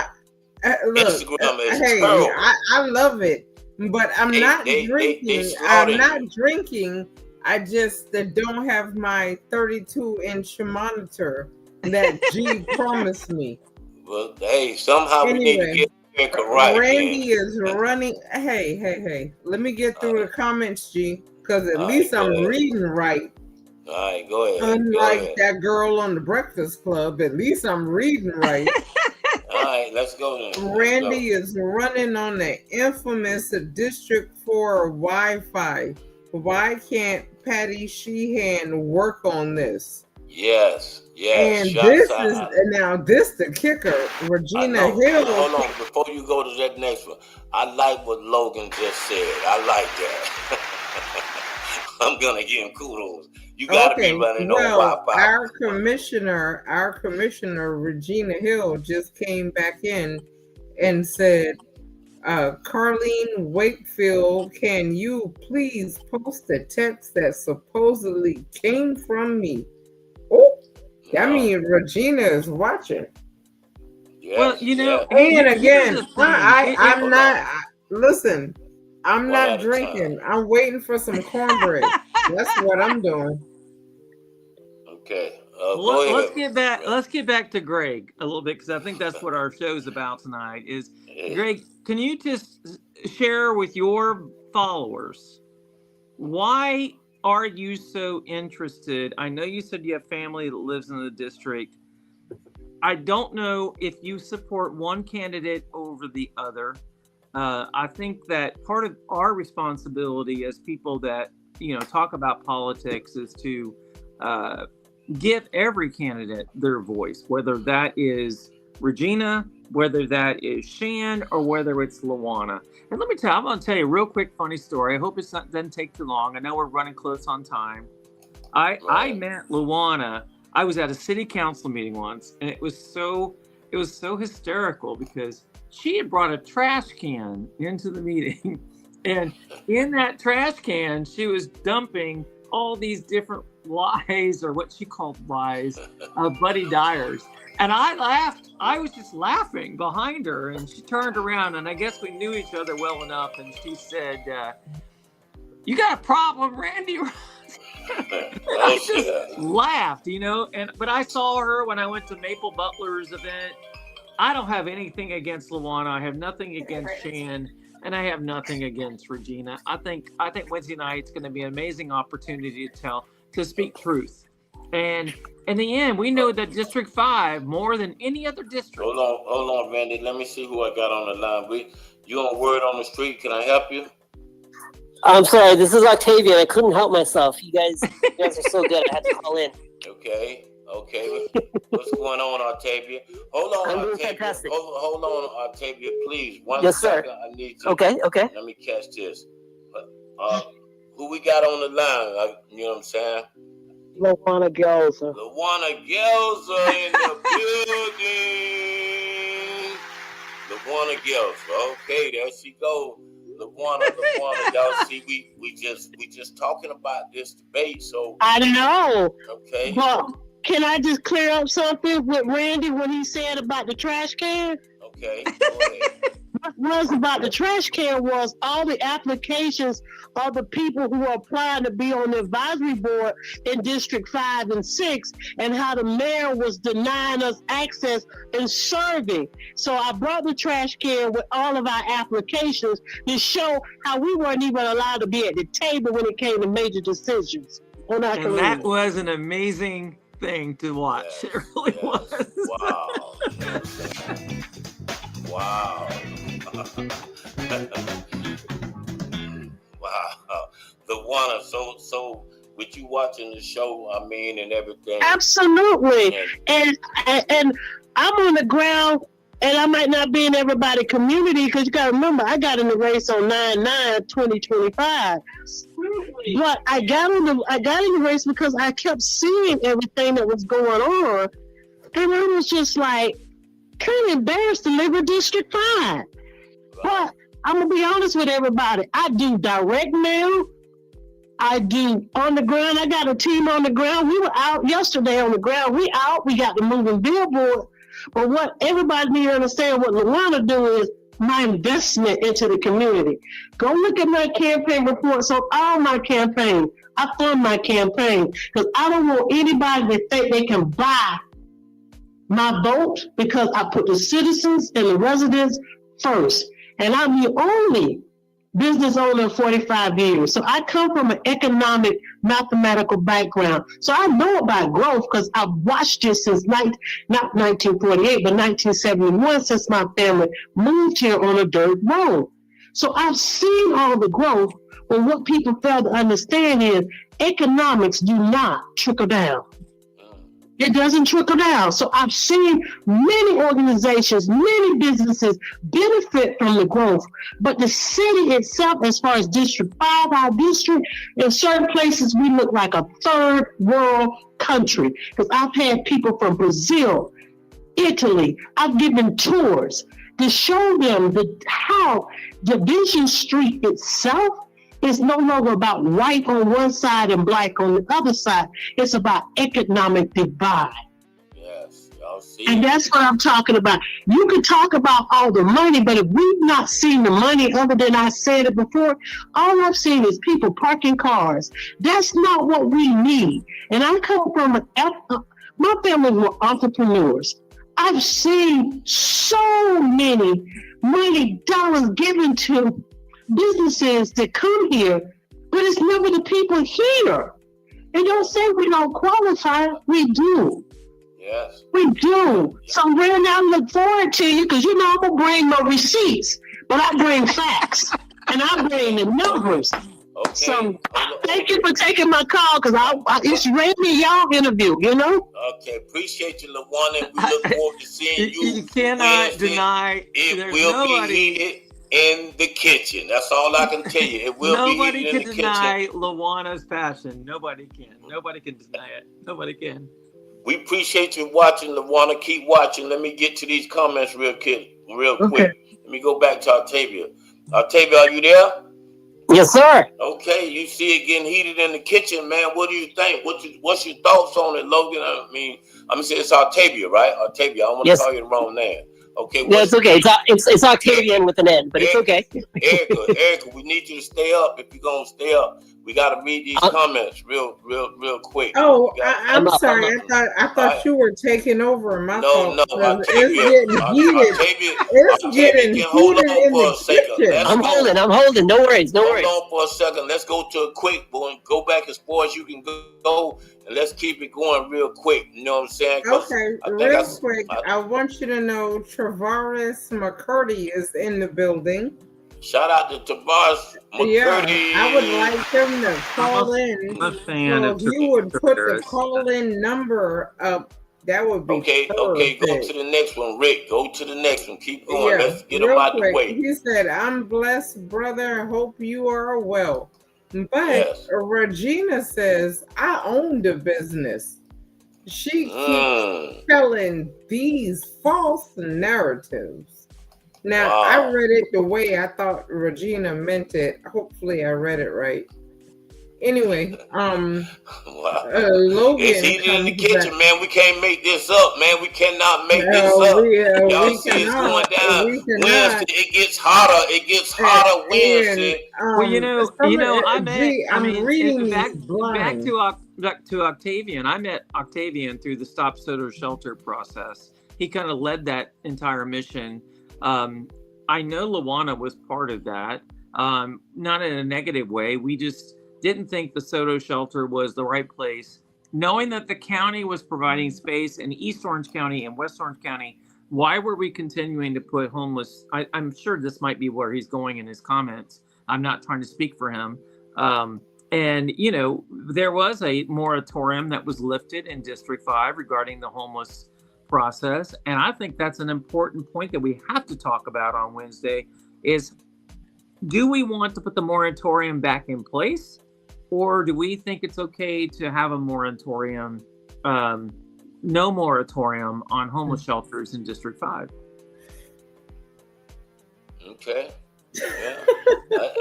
S12: Look,
S5: Instagram is
S12: terrible. I love it, but I'm not drinking. I'm not drinking. I just don't have my 32-inch monitor that G promised me.
S5: Well, hey, somehow we need to get Erica right.
S12: Randy is running. Hey. Let me get through the comments, G, because at least I'm reading right.
S5: All right, go ahead.
S12: Unlike that girl on the Breakfast Club, at least I'm reading right.
S5: All right, let's go then.
S12: Randy is running on the infamous District 4 Wi-Fi. Why can't Patty Sheehan work on this?
S5: Yes.
S12: And this is the kicker. Regina Hill.
S5: Hold on, before you go to that next one, I like what Logan just said. I like that. I'm gonna give him kudos. You gotta be running on Wi-Fi.
S12: Our commissioner, Regina Hill, just came back in and said, Carlene Wakefield, can you please post a text that supposedly came from me? Oh, that means Regina is watching.
S1: Well, you know,
S12: and again,
S1: here's the thing.
S12: I'm not. Listen, I'm
S5: One
S12: not
S5: at a
S12: drinking. I'm waiting for some cornbread. That's what I'm doing.
S5: Okay.
S1: Let's get back to Greg a little bit, because I think that's what our show's about tonight. Is Greg, can you just share with your followers why are you so interested? I know you said you have family that lives in the district. I don't know if you support one candidate over the other. I think that part of our responsibility as people that, you know, talk about politics is to give every candidate their voice, whether that is Regina, whether that is Shan, or whether it's Luana. And let me tell you, I'm going to tell you a real quick funny story. I hope it doesn't take too long. I know we're running close on time. I met Luana. I was at a city council meeting once, and it was so hysterical because she had brought a trash can into the meeting, and in that trash can, she was dumping all these different lies, or what she called lies, of Buddy Dyer's. And I laughed. I was just laughing behind her, and she turned around, and I guess we knew each other well enough, and she said, "You got a problem, Randy?" I just laughed, you know. But I saw her when I went to Maple Butler's event. I don't have anything against Luana. I have nothing against Shan, and I have nothing against Regina. I think Wednesday night's going to be an amazing opportunity to speak truth. And in the end, we know that District 5, more than any other district.
S5: Hold on, Randy. Let me see who I got on the line. You on Word on the Street? Can I help you?
S13: I'm sorry, this is Octavian. I couldn't help myself. You guys are so good. I had to call in.
S5: Okay. What's going on, Octavia? Hold on,
S13: I'm doing
S5: Octavia.
S13: fantastic.
S5: Hold on, Octavia, please. One
S13: Yes,
S5: second.
S13: sir.
S5: I need to.
S13: Okay.
S5: Let me catch this. Who we got on the line? You know what I'm saying?
S13: Luana Gelsa.
S5: Luana Gelsa in the building. Luana Gelsa. Okay, there she go. Luana, y'all see, we just talking about this debate, so
S14: I know.
S5: Okay.
S14: But can I just clear up something with Randy when he said about the trash can?
S5: Okay, go ahead.
S14: What was about the trash can was all the applications of the people who are applying to be on the advisory board in District 5 and 6, and how the mayor was denying us access and serving. So I brought the trash can with all of our applications to show how we weren't even allowed to be at the table when it came to major decisions on our
S1: And that was an amazing thing to watch. It really was.
S5: Wow. Wow. Luana, so with you watching the show, I mean, and everything.
S14: Absolutely. And I'm on the ground, and I might not be in everybody's community, because you got to remember, I got in the race on 9/9/2025. But I got in the race because I kept seeing everything that was going on, and I was just like kind of embarrassed to live in District 5. But I'm gonna be honest with everybody. I do direct mail. I do on the ground. I got a team on the ground. We were out yesterday on the ground. We got the moving billboard. But what everybody need to understand, what Luana do is my investment into the community. Go look at my campaign reports on all my campaign. I fund my campaign because I don't want anybody to think they can buy my vote, because I put the citizens and the residents first. And I'm the only business owner in 45 years. So I come from an economic, mathematical background. So I know about growth because I've watched it since not 1948, but 1971, since my family moved here on a dirt road. So I've seen all the growth, but what people fail to understand is economics do not trickle down. It doesn't trickle down. So I've seen many organizations, many businesses benefit from the growth, but the city itself, as far as District 5, our district, in certain places, we look like a third world country. Because I've had people from Brazil, Italy, I've given tours to show them how Division Street itself is no longer about white on one side and black on the other side. It's about economic divide.
S5: Yes, y'all See?
S14: And that's what I'm talking about. You can talk about all the money, but if we've not seen the money other than I said it before, all I've seen is people parking cars. That's not what we need. And I come from my family were entrepreneurs. I've seen so many money dollars given to businesses that come here, but it's never the people here. And don't say we don't qualify. We do.
S5: Yes.
S14: We do. So Randy, I look forward to you because you know I'm gonna bring my receipts, but I bring facts and I bring the numbers.
S5: Okay.
S14: So thank you for taking my call because it's Randy y'all interview, you know?
S5: Okay, appreciate you, LaWanda, and we look forward to seeing you.
S1: You cannot
S5: Wednesday.
S1: deny
S5: It
S1: there's
S5: will
S1: nobody.
S5: be heated in the kitchen. That's all I can tell you. It will be
S1: Nobody
S5: heated in
S1: can
S5: the
S1: deny
S5: kitchen.
S1: LaWanda's passion. Nobody can. Nobody can deny it. Nobody can.
S5: We appreciate you watching, LaWanda. Keep watching. Let me get to these comments real quick. Let me go back to Octavia. Octavia, are you there?
S13: Yes, sir.
S5: Okay, you see it getting heated in the kitchen, man. What do you think? What's your thoughts on it, Logan? I'm gonna say it's Octavia, right? Octavia. I don't want to call you the wrong name. Okay.
S13: No, it's okay. It's Octavian with an N, but it's okay.
S5: Erica, we need you to stay up. If you're gonna stay up, we gotta read these comments real quick.
S12: Oh, I'm sorry. I thought you were taking over. My fault.
S5: No, Octavia.
S12: It's getting heated
S5: hold on
S12: in
S5: for a
S12: the
S5: second.
S12: kitchen.
S13: I'm holding. No worries.
S5: Hold on for a second. Let's go to a quick one. Go back as far as you can go, and let's keep it going real quick. You know what I'm saying?
S12: Okay, real quick. I want you to know Travaris McCurdy is in the building.
S5: Shout out to Tavares McCurdy.
S12: Yeah, I would like him to call in.
S1: I'm a fan
S12: So
S1: of
S12: if you would put the
S1: Tavares.
S12: call-in number up, that would be
S5: Okay, go to the next one, Rick. Go to the next one. Keep going.
S12: Yeah,
S5: Let's get them
S12: real
S5: out
S12: quick.
S5: the way.
S12: He said, "I'm blessed, brother. Hope you are well." But
S5: Yes.
S12: Regina says, "I own the business." She keeps telling these false narratives. Now, I read it the way I thought Regina meant it. Hopefully, I read it right. Anyway, Logan.
S5: It's heated in the kitchen, man. We can't make this up, man. We cannot make this up. Y'all see it's going down. Wednesday, it gets hotter. It gets hotter Wednesday.
S1: Well,
S12: I'm reading
S1: back to Octavian. I met Octavian through the Stop Soda Shelter process. He kind of led that entire mission. I know LaWanda was part of that, not in a negative way. We just didn't think the Soto shelter was the right place. Knowing that the county was providing space in East Orange County and West Orange County, why were we continuing to put homeless? I'm sure this might be where he's going in his comments. I'm not trying to speak for him. And, you know, there was a moratorium that was lifted in District 5 regarding the homeless process. And I think that's an important point that we have to talk about on Wednesday is, do we want to put the moratorium back in place? Or do we think it's okay to have a moratorium, no moratorium on homeless shelters in District 5?
S5: Okay. Yeah.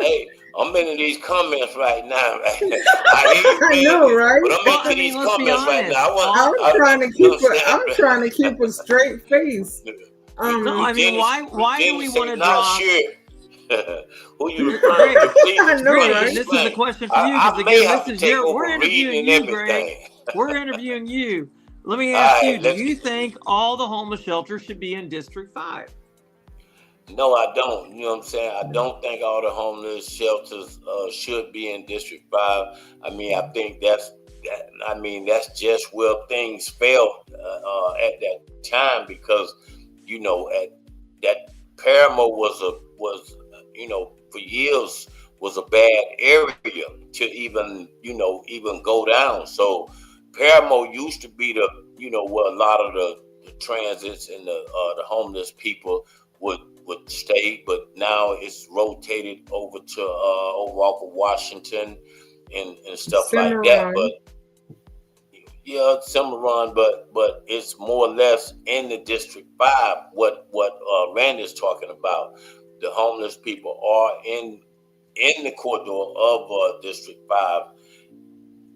S5: Hey, I'm in these comments right now. I
S12: know, right?
S5: But I'm into these comments right now.
S12: I'm trying to keep a straight face.
S1: No, I mean, why do we want to draw?
S5: Who you referring to? Please,
S12: I know, right?
S1: This is a question for you because again, this is we're interviewing you, Greg. We're interviewing you. Let me ask you: do you think all the homeless shelters should be in District 5?
S5: No, I don't. You know what I'm saying? I don't think all the homeless shelters should be in District 5. I mean, I think that's just where things fell at that time because, you know, at that Paramore was for years was a bad area to even go down. So Paramore used to be the, where a lot of the transits and the homeless people would stay, but now it's rotated over to off of Washington and stuff
S12: Cimarron.
S5: like that. But yeah, Cimarron, but it's more or less in the District 5 what Randy's talking about. The homeless people are in the corridor of District 5.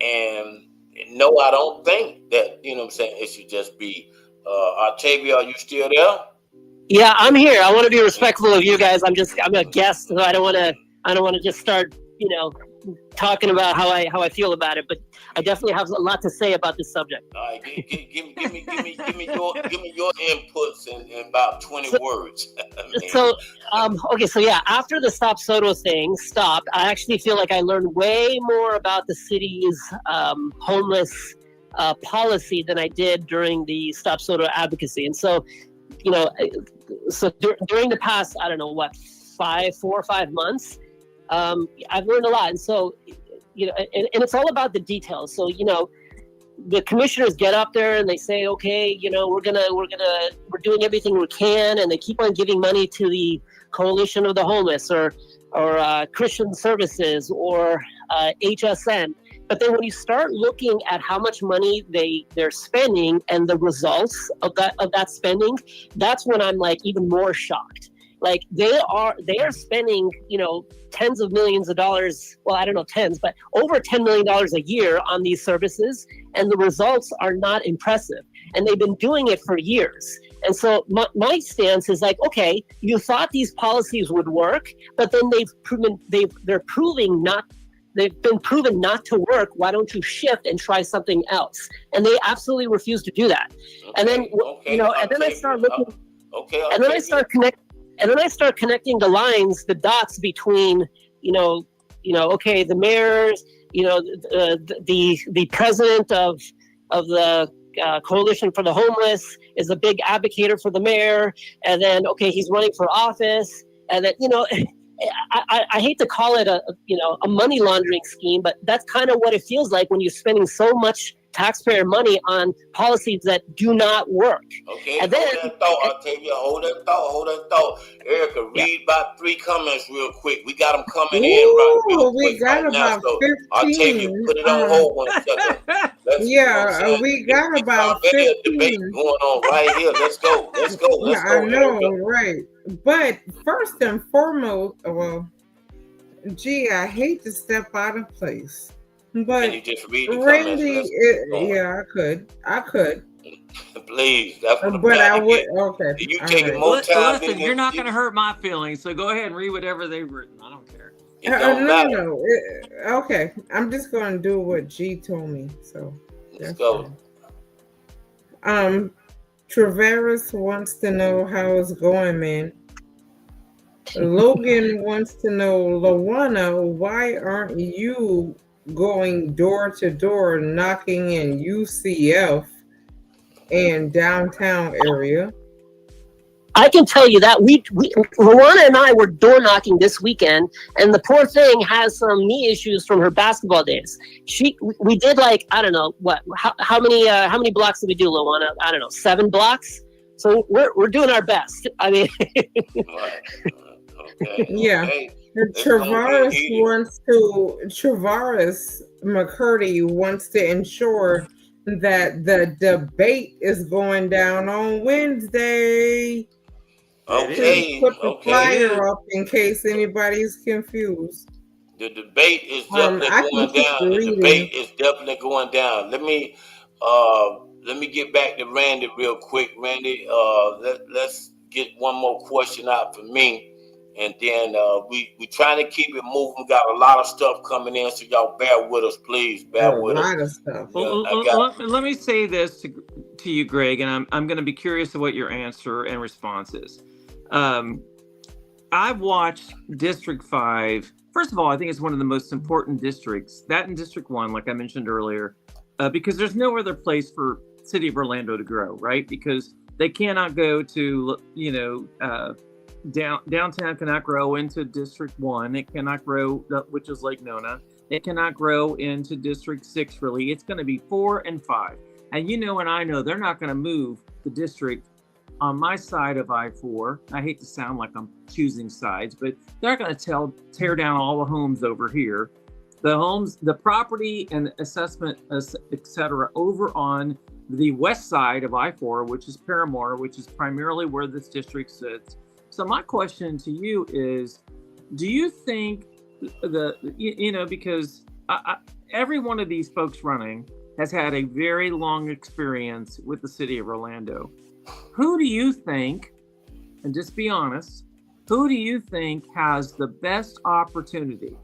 S5: And no, I don't think that, it should just be Octavia, are you still there?
S13: Yeah, I'm here. I want to be respectful of you guys. I'm a guest, so I don't want to just start, talking about how I feel about it. But I definitely have a lot to say about this subject.
S5: All right, give me your inputs in about 20 words.
S13: So yeah, after the Stop Soto thing stopped, I actually feel like I learned way more about the city's homeless policy than I did during the Stop Soto advocacy. And so, during the past, I don't know what, 4 or 5 months, I've learned a lot. And so, and it's all about the details. So, the commissioners get up there and they say, okay, we're doing everything we can, and they keep on giving money to the Coalition of the Homeless or Christian Services or HSN. But then when you start looking at how much money they're spending and the results of that spending, that's when I'm like even more shocked. Like they are spending, tens of millions of dollars. Well, I don't know tens, but over $10 million a year on these services, and the results are not impressive. And they've been doing it for years. And so my stance is like, okay, you thought these policies would work, but then they've been proven not to work. Why don't you shift and try something else? And they absolutely refuse to do that. And then I start looking. And then I start connecting the lines, the dots between, okay, the mayors, the president of the Coalition for the Homeless is a big advocate for the mayor, and then okay, he's running for office, and then I hate to call it a money laundering scheme, but that's kind of what it feels like when you're spending so much taxpayer money on policies that do not work.
S5: Okay,
S13: and then,
S5: hold that thought, Octavia. Hold that thought. Erica, read about 3 comments real quick. We got them coming in real quick.
S12: We got about 15.
S5: Octavia, put it on hold 1 second.
S12: We got about 15.
S5: Debate going on right here. Let's go.
S12: I know, right? But first and foremost, I hate to step out of place. But
S5: can you just read the
S12: Randy,
S5: comments?
S12: I could.
S5: Please, that's what
S12: but I would. Okay,
S5: you taking more time?
S1: Listen, you're not going to hurt my feelings, so go ahead and read whatever they've written. I don't care.
S12: No. Okay, I'm just going to do what G told me. So
S5: let's go.
S12: Travaris wants to know how it's going, man. Logan wants to know, Lawana, why aren't you going door to door knocking in UCF and downtown area?
S13: I can tell you that we Lawana and I were door knocking this weekend, and the poor thing has some knee issues from her basketball days. We did like, I don't know what, how many blocks did we do, Lawana? I don't know, 7 blocks. So we're doing our best. I mean,
S5: okay.
S12: Yeah.
S5: Okay.
S12: Travaris McCurdy wants to ensure that the debate is going down on Wednesday.
S5: Okay.
S12: Put the flyer up in case anybody's confused.
S5: The debate is definitely going down. The debate is definitely going down. Let me get back to Randy real quick. Randy, let's get one more question out for me. And then we trying to keep it moving. We got a lot of stuff coming in, so y'all bear with us, please. Bear with us.
S12: A lot of stuff.
S1: Let me say this to you, Greg, and I'm going to be curious of what your answer and response is. I've watched District 5. First of all, I think it's one of the most important districts. That in District 1, like I mentioned earlier, because there's no other place for City of Orlando to grow, right? Because they cannot go to, downtown cannot grow into District 1. It cannot grow, which is Lake Nona. It cannot grow into District 6, really. It's going to be 4 and 5. And and I know they're not going to move the district on my side of I-4. I hate to sound like I'm choosing sides, but they're going to tear down all the homes over here. The homes, the property and assessment, et cetera, over on the west side of I-4, which is Paramore, which is primarily where this district sits. So my question to you is, do you think because every one of these folks running has had a very long experience with the city of Orlando. Who do you think, and just be honest, who do you think has the best opportunity?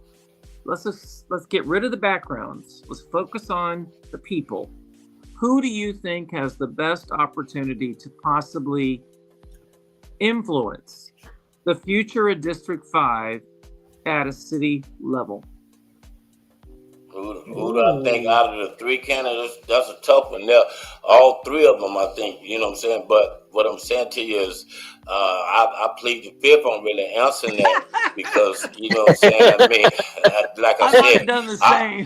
S1: Let's get rid of the backgrounds. Let's focus on the people. Who do you think has the best opportunity to possibly influence the future of District 5 at a city level?
S5: Who do I think out of the three candidates? That's a tough one. There, all three of them, I think, you know what I'm saying? But what I'm saying to you is, I plead the fifth on really answering that because, you know what I'm saying? I mean, like I said,
S1: done the same.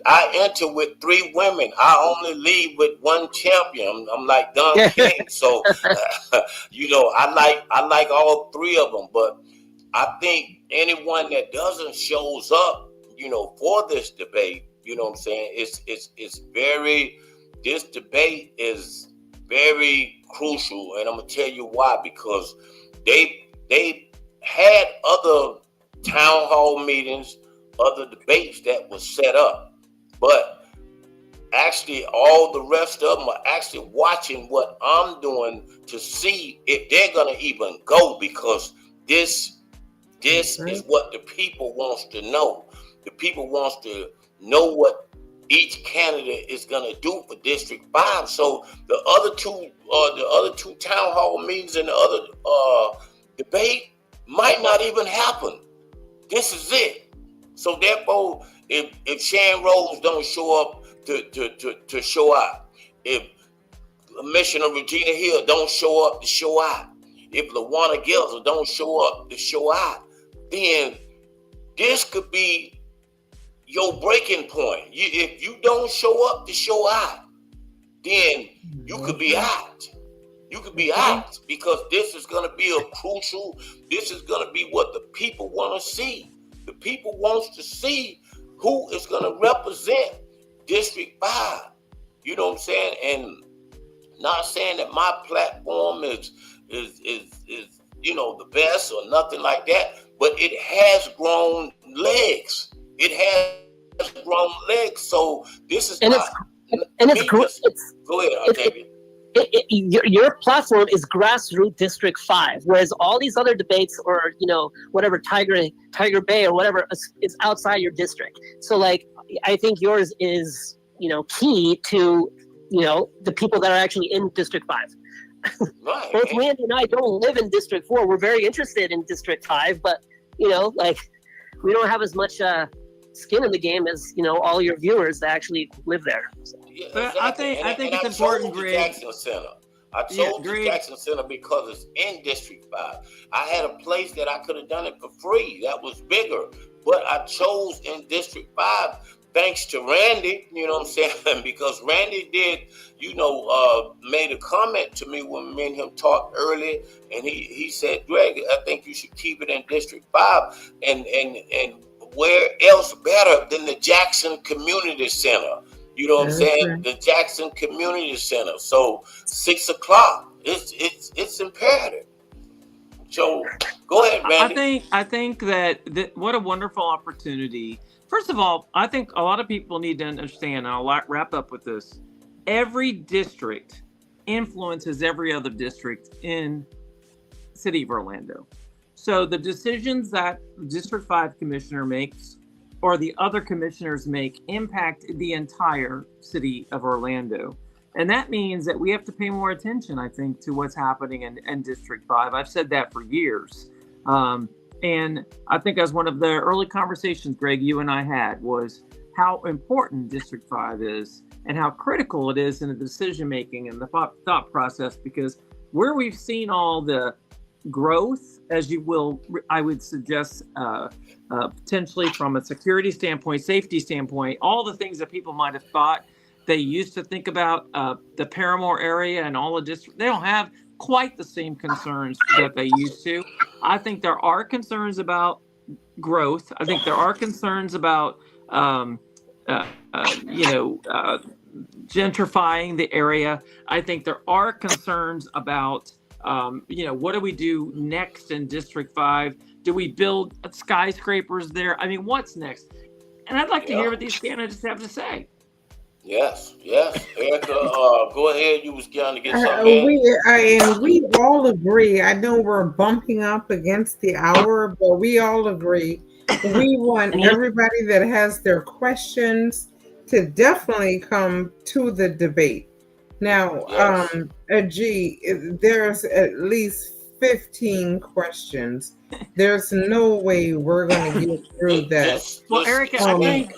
S5: I enter with three women. I only leave with one champion. I'm like Don King. So, you know, I like all three of them. But I think anyone that doesn't shows up, you know, for this debate, you know what I'm saying? This debate is very crucial, and I'm gonna tell you why. Because they had other town hall meetings, other debates that was set up, but actually all the rest of them are actually watching what I'm doing to see if they're gonna even go, because this is what the people wants to know. The people wants to know what each candidate is going to do for District 5. So the other two town hall meetings and the other debate might not even happen. This is it. So therefore, if Sharon Rose don't show up to show out, if Commissioner Regina Hill don't show up to show out, if LaWanna Gelser don't show up to show out, then this could be your breaking point. If you don't show up to show out, then you could be out. You could be out, because this is going to be this is going to be what the people want to see. The people wants to see who is going to represent District 5. You know what I'm saying? And not saying that my platform is you know, the best or nothing like that, but it has grown legs. It has grown legs. So this is
S13: and
S5: not.
S13: It's
S5: go ahead, Octavia.
S13: Your platform is grassroots District 5, whereas all these other debates, or you know, whatever, Tiger Bay or whatever, is outside your district. So like, I think yours is, you know, key to, you know, the people that are actually in District 5.
S5: Right.
S13: Both Randy and I don't live in District 4. We're very interested in District 5, but you know, like, we don't have as much skin in the game as, you know, all your viewers that actually live there. So.
S5: Yeah,
S1: but
S5: exactly.
S1: I think it's important, Greg.
S5: Jackson Center. I chose the Jackson Center because it's in District 5. I had a place that I could have done it for free. That was bigger. But I chose in District 5 thanks to Randy, you know what I'm saying? Because Randy did, you know, made a comment to me when me and him talked earlier, and he said, Greg, I think you should keep it in District 5. And where else better than the Jackson Community Center? You know what I'm saying? The Jackson Community Center. So 6 o'clock, it's imperative. So go ahead, Randy.
S1: I think that what a wonderful opportunity. First of all, I think a lot of people need to understand, and I'll wrap up with this. Every district influences every other district in the city of Orlando. So the decisions that District 5 commissioner makes or the other commissioners make impact the entire city of Orlando. And that means that we have to pay more attention, I think, to what's happening in District 5. I've said that for years. And I think as one of the early conversations, Greg, you and I had, was how important District 5 is and how critical it is in the decision-making and the thought process, because where we've seen all the growth, as you will, I would suggest, potentially from a security standpoint, safety standpoint, all the things that people might have thought they used to think about the Paramore area and all the districts, they don't have quite the same concerns that they used to. I think there are concerns about growth. I think there are concerns about, gentrifying the area. I think there are concerns about, what do we do next in District 5? Do we build skyscrapers there? I mean, what's next? And I'd like to hear what these candidates have to say.
S5: Yes. Erica, go ahead. You was going to get something.
S12: We all agree. I know we're bumping up against the hour, but we all agree. We want everybody that has their questions to definitely come to the debate. Now, there's at least 15 questions. There's no way we're going to get through that.
S1: Well, Erica, I think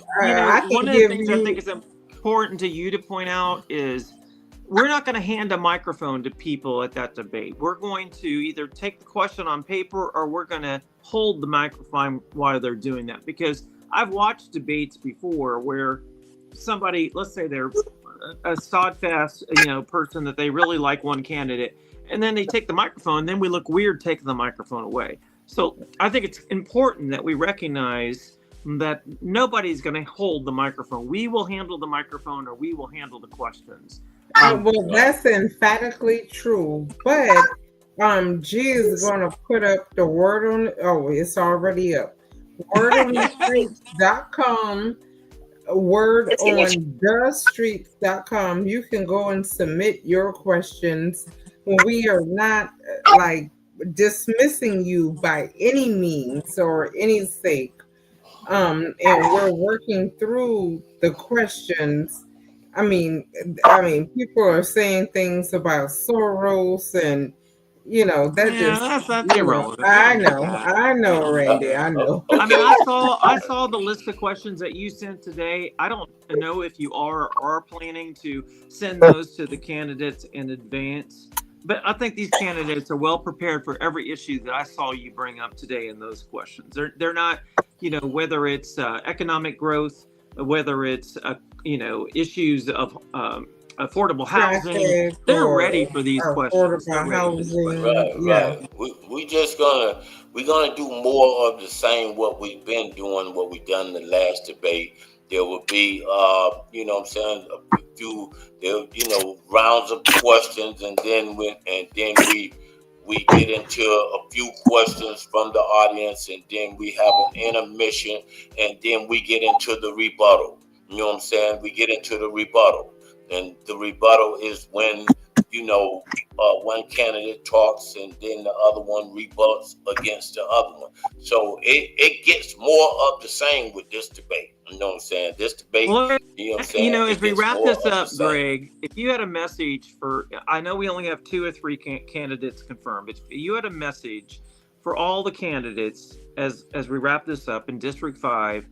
S1: one of the things I think is important to you to point out is we're not going to hand a microphone to people at that debate. We're going to either take the question on paper or we're going to hold the microphone while they're doing that. Because I've watched debates before where somebody, let's say they're a steadfast, person that they really like one candidate, and then they take the microphone, and then we look weird taking the microphone away. So I think it's important that we recognize that nobody's going to hold the microphone. We will handle the microphone, or we will handle the questions.
S12: Well, that's emphatically true. But G is going to put up the word on. Oh, it's already up. Wordonthestreets.com. Word on thestreets.com. You can go and submit your questions. We are not dismissing you by any means or any sake. And we're working through the questions. I mean, people are saying things about Soros and that's irrelevant. I know, Randy. I know.
S1: I mean, I saw the list of questions that you sent today. I don't know if you are planning to send those to the candidates in advance, but I think these candidates are well prepared for every issue that I saw you bring up today in those questions. They're not, whether it's economic growth, whether it's issues of affordable housing. They're ready for these questions.
S5: Right. We're gonna do more of the same what we've been doing, what we've done in the last debate. There will be a few rounds of questions, and then we get into a few questions from the audience, and then we have an intermission, and then we get into the rebuttal. You know what I'm saying? We get into the rebuttal. And the rebuttal is when, one candidate talks and then the other one rebuts against the other one. So it gets more of the same with this debate. You know what I'm saying? This debate,
S1: as we wrap this up, Greg, if you had a message I know we only have 2 or 3 candidates confirmed, but if you had a message for all the candidates as we wrap this up in District 5,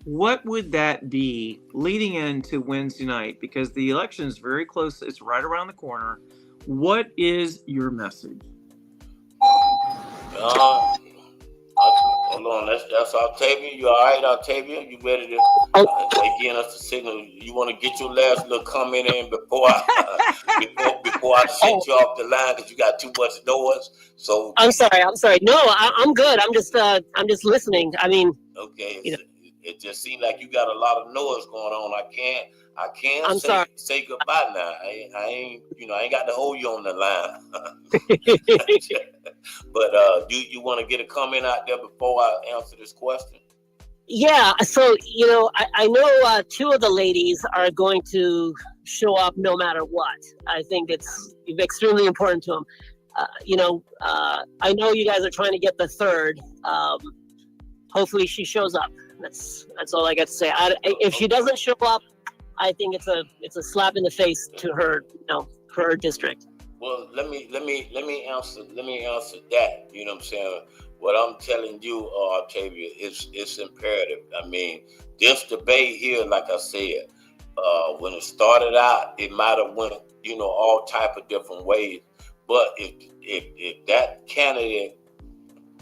S1: what would that be leading into Wednesday night? Because the election is very close. It's right around the corner. What is your message?
S5: Hold on. That's Octavia. You all right, Octavia? You ready to again us the signal? You want to get your last little comment in before I send you off the line because you got too much noise. So
S13: I'm sorry. No, I'm good. I'm just listening. I mean,
S5: okay. It just seems like you got a lot of noise going on. I can't say goodbye now. I ain't got to hold you on the line. But do you want to get a comment out there before I answer this question?
S13: Yeah. So I know 2 of the ladies are going to show up no matter what. I think it's extremely important to them. I know you guys are trying to get the 3rd. Hopefully she shows up. That's all I got to say. If she doesn't show up, I think it's a slap in the face to her, for her district.
S5: Well, let me answer that. You know what I'm saying? What I'm telling you, Octavia, it's imperative. I mean, this debate here, like I said, when it started out, it might have went, all type of different ways. But if that candidate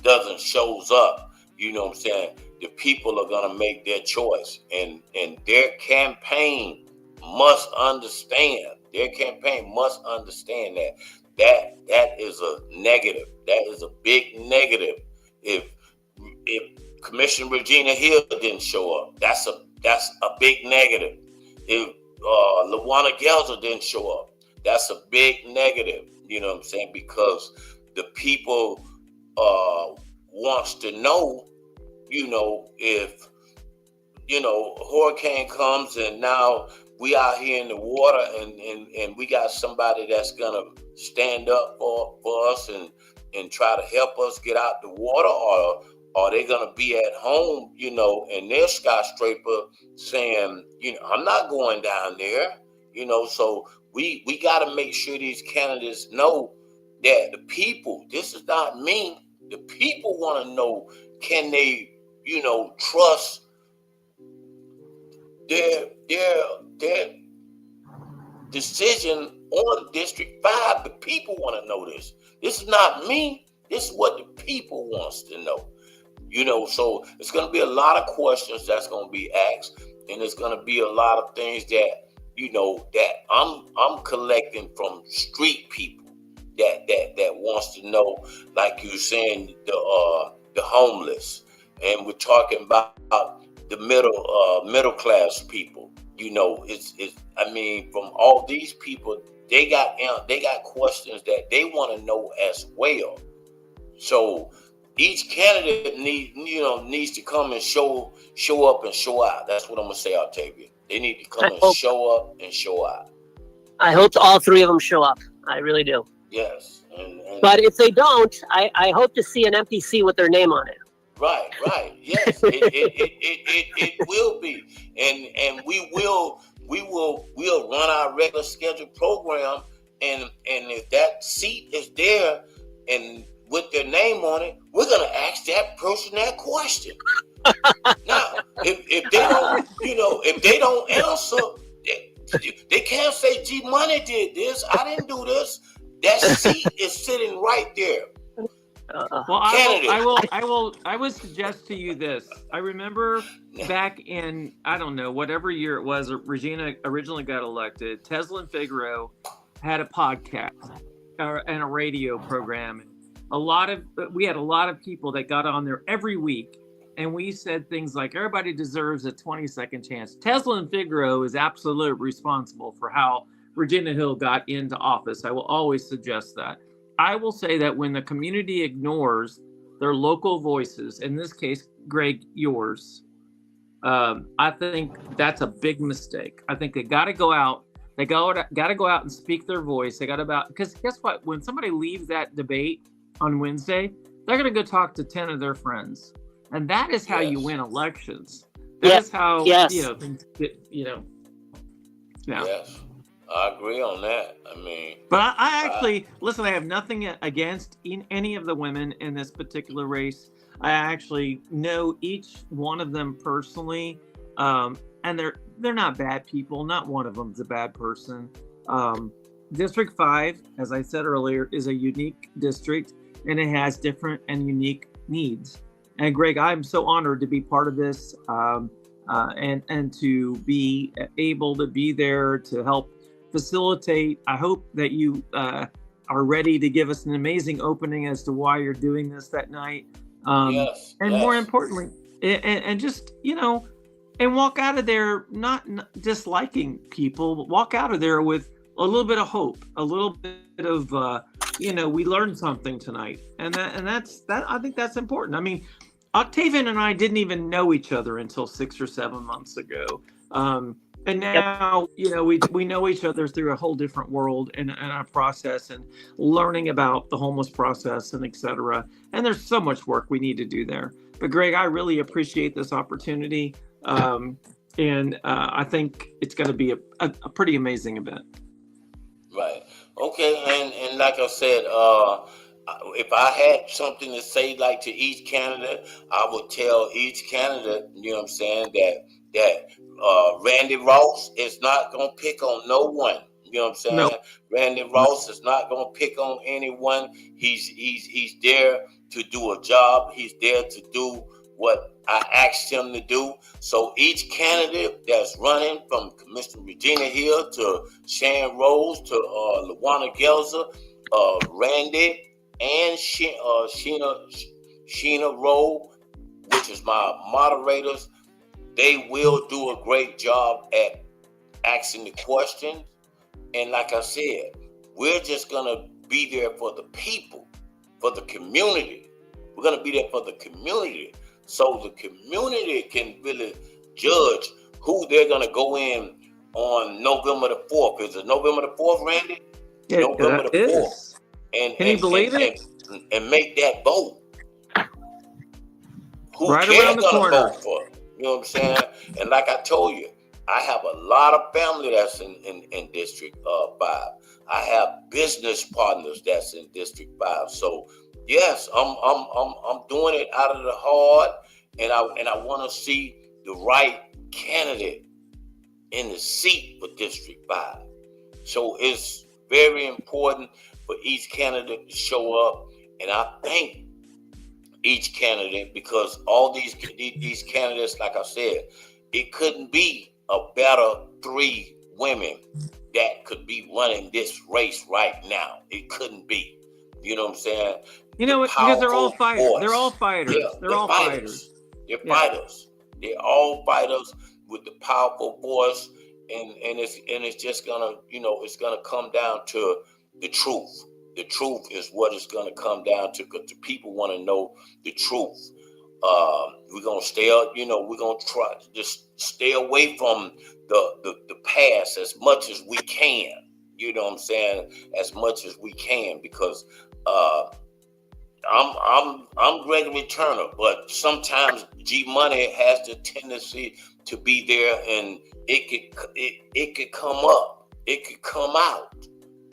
S5: doesn't shows up, you know what I'm saying, the people are going to make their choice, and their campaign must understand. Their campaign must understand that is a negative. That is a big negative. If Commissioner Regina Hill didn't show up, that's a big negative. If LaWanna Gelzer didn't show up, that's a big negative. You know what I'm saying? Because the people wants to know, if hurricane comes and now we out here in the water and we got somebody that's gonna stand up for us and try to help us get out the water, or are they gonna be at home, in their skyscraper saying, I'm not going down there, so we gotta make sure these candidates know that the people, this is not me, the people wanna know, can they, trust their decision on District 5. The people want to know this. This is not me. This is what the people wants to know. So it's going to be a lot of questions that's going to be asked, and it's going to be a lot of things that that I'm collecting from street people that wants to know, like you saying, the homeless, and we're talking about the middle class people. From all these people, they got questions that they want to know as well. So each candidate needs to come and show up and show out. That's what I'm gonna say, Octavia. They need to come and show up and show out.
S13: I hope all three of them show up. I really do.
S5: Yes.
S13: But if they don't, I hope to see an empty seat with their name on it.
S5: Right. Yes, it will be, and we'll run our regular scheduled program, and if that seat is there and with their name on it, we're gonna ask that person that question. Now, if they don't answer, they can't say G Money did this. I didn't do this. That seat is sitting right there.
S1: Well, I would suggest to you this. I remember back in, I don't know, whatever year it was, Regina originally got elected. Tesla and Figaro had a podcast and a radio program. We had a lot of people that got on there every week, and we said things like, everybody deserves a 20-second chance. Tesla and Figaro is absolutely responsible for how Regina Hill got into office. I will always suggest that. I will say that when the community ignores their local voices, in this case, Greg, yours, I think that's a big mistake. I think they got to go out. They got to go out and speak their voice. Because guess what? When somebody leaves that debate on Wednesday, they're going to go talk to 10 of their friends, and that is how you win elections. That is how things get, Yeah.
S5: Yes. I agree on that.
S1: But I actually, listen, I have nothing against any of the women in this particular race. I actually know each one of them personally, and they're not bad people. Not one of them is a bad person. District 5, as I said earlier, is a unique district, and it has different and unique needs. And Greg, I'm so honored to be part of this, and to be able to be there to help facilitate. I hope that you are ready to give us an amazing opening as to why you're doing this that night. More importantly, and just, and walk out of there not disliking people, but walk out of there with a little bit of hope, a little bit of, we learned something tonight. And that's I think that's important. Octavian and I didn't even know each other until 6 or 7 months ago. And now, we know each other through a whole different world and our process and learning about the homeless process and et cetera. And there's so much work we need to do there. But Greg, I really appreciate this opportunity. And I think it's going to be a pretty amazing event.
S5: Right. Okay. And like I said, if I had something to say, like to each candidate, I would tell each candidate, that Randy Ross is not going to pick on no one. No. Randy Ross is not going to pick on anyone. He's there to do a job. He's there to do what I asked him to do. So each candidate that's running, from Commissioner Regina Hill to Shan Rose to Lawana Gelzer, Randy and Sheena Rowe, which is my moderators, they will do a great job at asking the questions. And like I said, we're just going to be there for the people, for the community. We're going to be there for the community, so the community can really judge who they're going to go in on November the 4th. Is it November the 4th, Randy? November the 4th.
S1: Can you believe it?
S5: And make that vote. Who
S1: Right
S5: they're
S1: around the
S5: gonna
S1: corner.
S5: vote for. You know what I'm saying? And like I told you, I have a lot of family that's in District 5. I have business partners that's in District 5. So yes, I'm doing it out of the heart, and I want to see the right candidate in the seat for District 5. So it's very important for each candidate to show up, and I thank each candidate because all these candidates, like I said, it couldn't be a better 3 women that could be running this race right now. It couldn't be. You know what I'm saying?
S1: You know what? Because they're all fighters.
S5: Voice.
S1: They're all fighters.
S5: Yeah,
S1: they're all fighters.
S5: They're fighters. They're all fighters with the powerful voice, and it's just gonna, it's gonna come down to the truth. The truth is what it's gonna come down to, because the people want to know the truth. We're gonna stay, we're gonna try to just stay away from the past as much as we can. You know what I'm saying? As much as we can, because I'm Gregory Turner, but sometimes G Money has the tendency to be there, and it could come up, it could come out.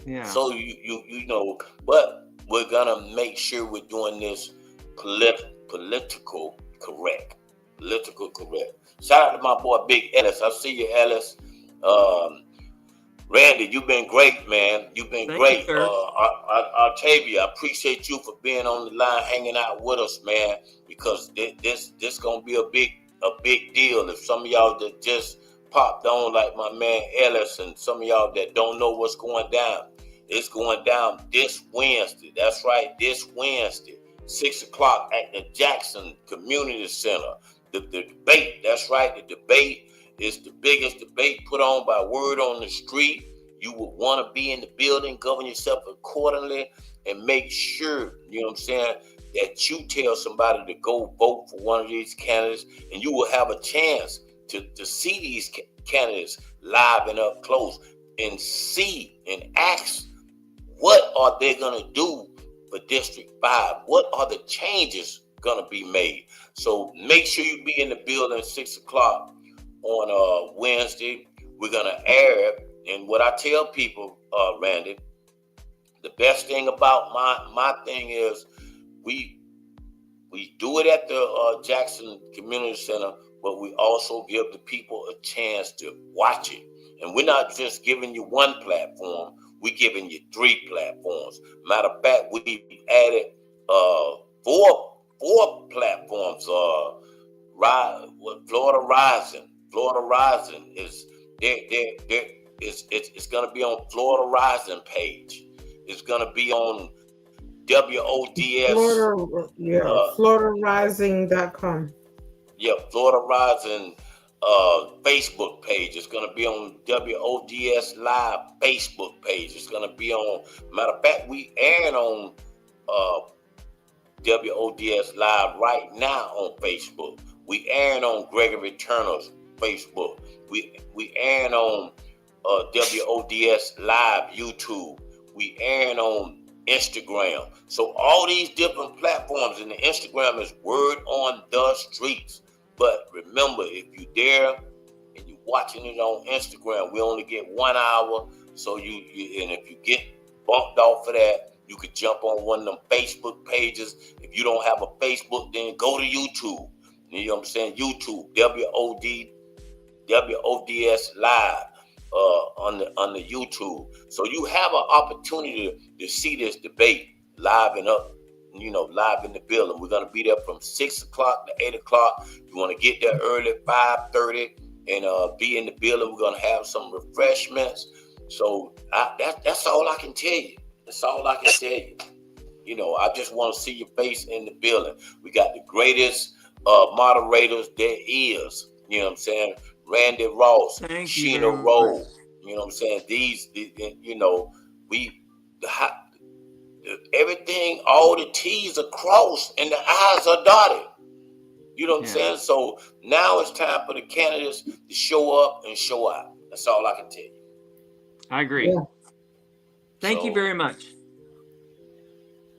S1: Yeah.
S5: So you know, but we're gonna make sure we're doing this political correct. Political correct. Shout out to my boy Big Ellis. I see you, Ellis. Randy, you've been great, man. You've been great.
S1: You,
S5: Octavia, I appreciate you for being on the line, hanging out with us, man. Because this gonna be a big deal. If some of y'all that just popped on, like my man Ellis, and some of y'all that don't know what's going down, it's going down this Wednesday. That's right, this Wednesday, 6 o'clock at the Jackson Community Center. The debate. That's right, the debate. It's the biggest debate put on by Word on the Street. You would want to be in the building, govern yourself accordingly, and make sure, you know what I'm saying, that you tell somebody to go vote for one of these candidates, and you will have a chance to see these candidates live and up close and see and ask what are they going to do for District 5? What are the changes going to be made? So make sure you be in the building 6 o'clock on Wednesday. We're going to air it. And what I tell people, Randy, the best thing about my thing is we do it at the Jackson Community Center, but we also give the people a chance to watch it. And we're not just giving you one platform, we're giving you 3 platforms. Matter of fact, we added 4 platforms. Florida Rising. Florida Rising is it's gonna be on Florida Rising page. It's gonna be on WODS.
S12: FloridaRising.com.
S5: Yeah, Florida Rising Facebook page. It's gonna be on WODS Live Facebook page. It's gonna be on. Matter of fact, we airing on WODS Live right now on Facebook. We airing on Gregory Turner's Facebook. We airing on WODS Live YouTube. We airing on Instagram. So all these different platforms, and the Instagram is Word on the Streets. But remember, if you're there and you're watching it on Instagram, we only get 1 hour. So and if you get bumped off of that, you could jump on one of them Facebook pages. If you don't have a Facebook, then go to YouTube. You know what I'm saying? YouTube, WODS Live on the YouTube. So you have an opportunity to see this debate live and up, live in the building. We're gonna be there from 6 o'clock to 8 o'clock. You want to get there early, 5:30, and be in the building. We're gonna have some refreshments. So that's all I can tell you. That's all I can tell you. I just want to see your face in the building. We got the greatest moderators there is. You know what I'm saying? Randy Ross, Sheena Rowe. You know what I'm saying? Everything, all the T's are crossed and the I's are dotted. You know what I'm saying? So now it's time for the candidates to show up and show out. That's all I can tell you.
S1: I agree.
S12: Yeah.
S1: Thank you very much.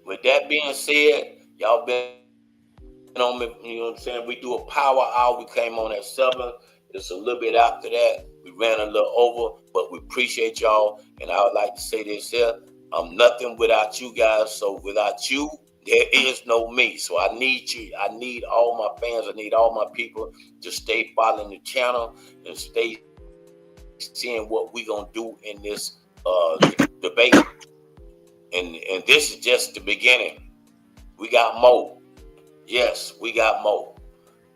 S5: With that being said, y'all been on me, you know what I'm saying? We do a power hour. We came on at 7. It's a little bit after that. We ran a little over, but we appreciate y'all. And I would like to say this here. I'm nothing without you guys. So without you, there is no me. So I need you. I need all my fans. I need all my people to stay following the channel and stay seeing what we gonna do in this debate. And this is just the beginning. We got more. Yes, we got more.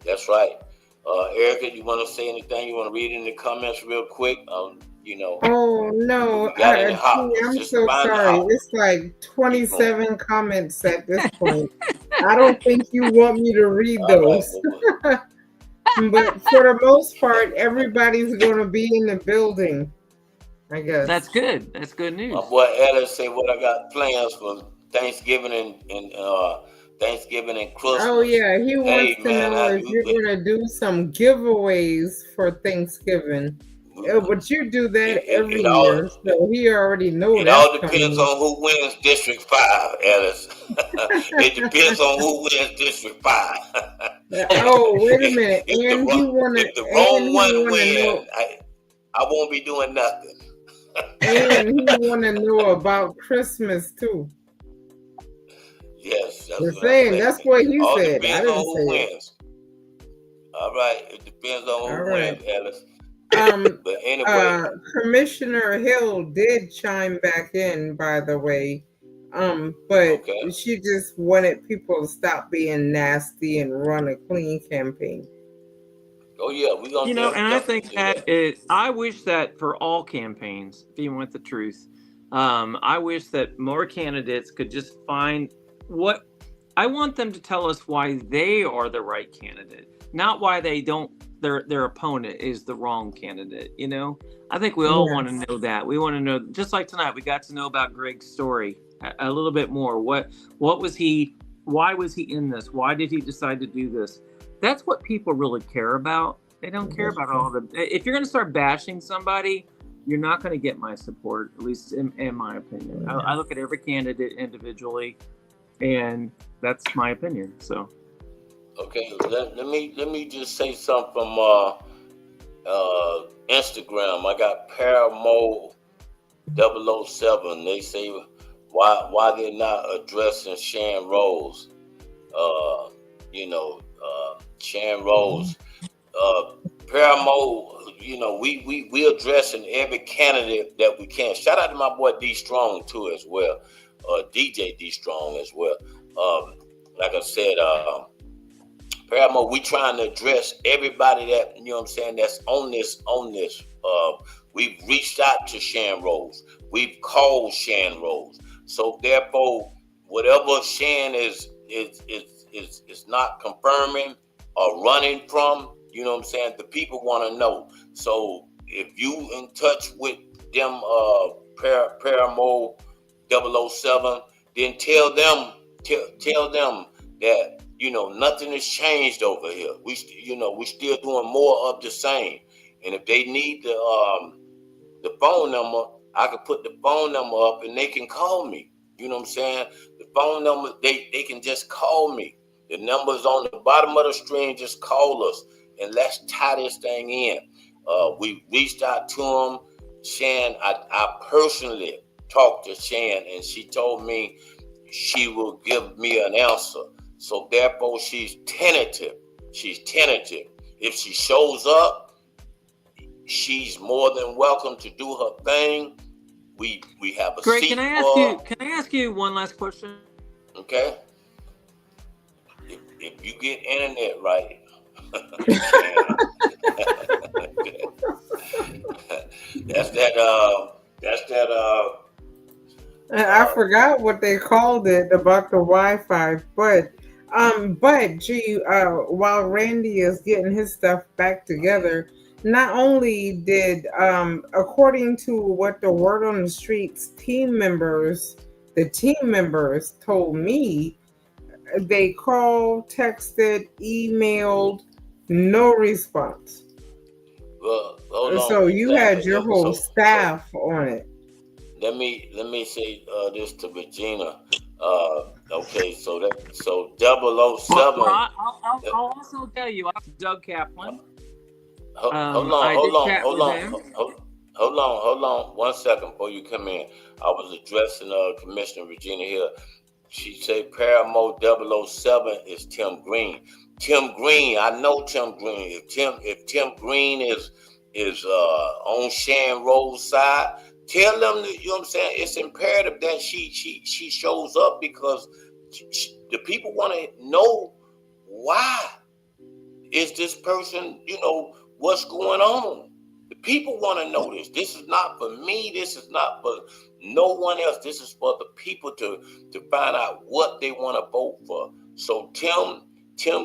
S5: That's right. Erica, you want to say anything? You want to read in the comments real quick? You know.
S12: Oh no, I'm so sorry. It's like 27 comments at this point. I don't think you want me to read those. But for the most part, everybody's going to be in the building, I guess.
S1: That's good. That's good news.
S5: My boy Ellis say what I got plans for Thanksgiving and Thanksgiving and Christmas.
S12: Oh yeah, he wants to know if you're going to do some giveaways for Thanksgiving. But you do that every year, so he already knows.
S5: It all depends on who wins District 5, Ellis. It depends on who wins District 5.
S12: Oh, wait a minute. And
S5: if the wrong one wins, I won't be doing nothing.
S12: And he want to know about Christmas too.
S5: Yes,
S12: that's what he
S5: all
S12: said.
S5: Depends on who wins. All right, it depends on who wins, Ellis. But anyway,
S12: Commissioner Hill did chime back in, by the way. But she just wanted people to stop being nasty and run a clean campaign.
S5: Oh yeah, we're gonna.
S1: You know, and I think that I wish that for all campaigns, if you want the truth, I wish that more candidates could just find what I want them to tell us why they are the right candidate, not why they don't. Their opponent is the wrong candidate. You know, I think we all want to know that. We want to know, just like tonight, we got to know about Greg's story a little bit more. What was he? Why was he in this? Why did he decide to do this? That's what people really care about. They don't care about all the. If you're going to start bashing somebody, you're not going to get my support. At least in my opinion. I look at every candidate individually, and that's my opinion. So.
S5: Okay, let me just say something from Instagram. I got Paramo 007. They say why they're not addressing Shan Rose. Shan Rose. Paramo, we addressing every candidate that we can. Shout out to my boy D Strong too as well. DJ D Strong as well. Like I said, Paramount, we trying to address everybody that, you know what I'm saying, that's on this. We've reached out to Shan Rose. We've called Shan Rose. So therefore, whatever Shan is not confirming or running from, you know what I'm saying, the people want to know. So if you in touch with them Paramount 007, then tell them that, nothing has changed over here. We still doing more of the same. And if they need the phone number, I can put the phone number up and they can call me. You know what I'm saying? The phone number, they can just call me. The number's on the bottom of the screen. Just call us and let's tie this thing in. We reached out to them. Shan, I personally talked to Shan and she told me she will give me an answer. So therefore, she's tentative. If she shows up, she's more than welcome to do her thing. We have a
S1: Greg,
S5: seat
S1: can I ask you one last question?
S5: Okay. If you get internet right,
S12: I forgot what they called it about the Wi-Fi, but while Randy is getting his stuff back together, not only did, according to what the Word on the Streets team members told me, They called, texted, emailed, no response.
S5: Well, hold on.
S12: So you had your whole staff on it.
S5: Let me say this to Regina. Okay, so 007.
S1: Well, I'll also tell you, I'm Doug Kaplan.
S5: Hold on. 1 second before you come in. I was addressing Commissioner Regina here. She said Paramount 007 is Tim Green. Tim Green, I know Tim Green. If Tim Green is on Shan Rose's side, tell them that, you know what I'm saying, it's imperative that she shows up, because the people want to know why is this person, what's going on. The people want to know this. This is not for me. This is not for no one else. This is for the people to find out what they want to vote for. So Tim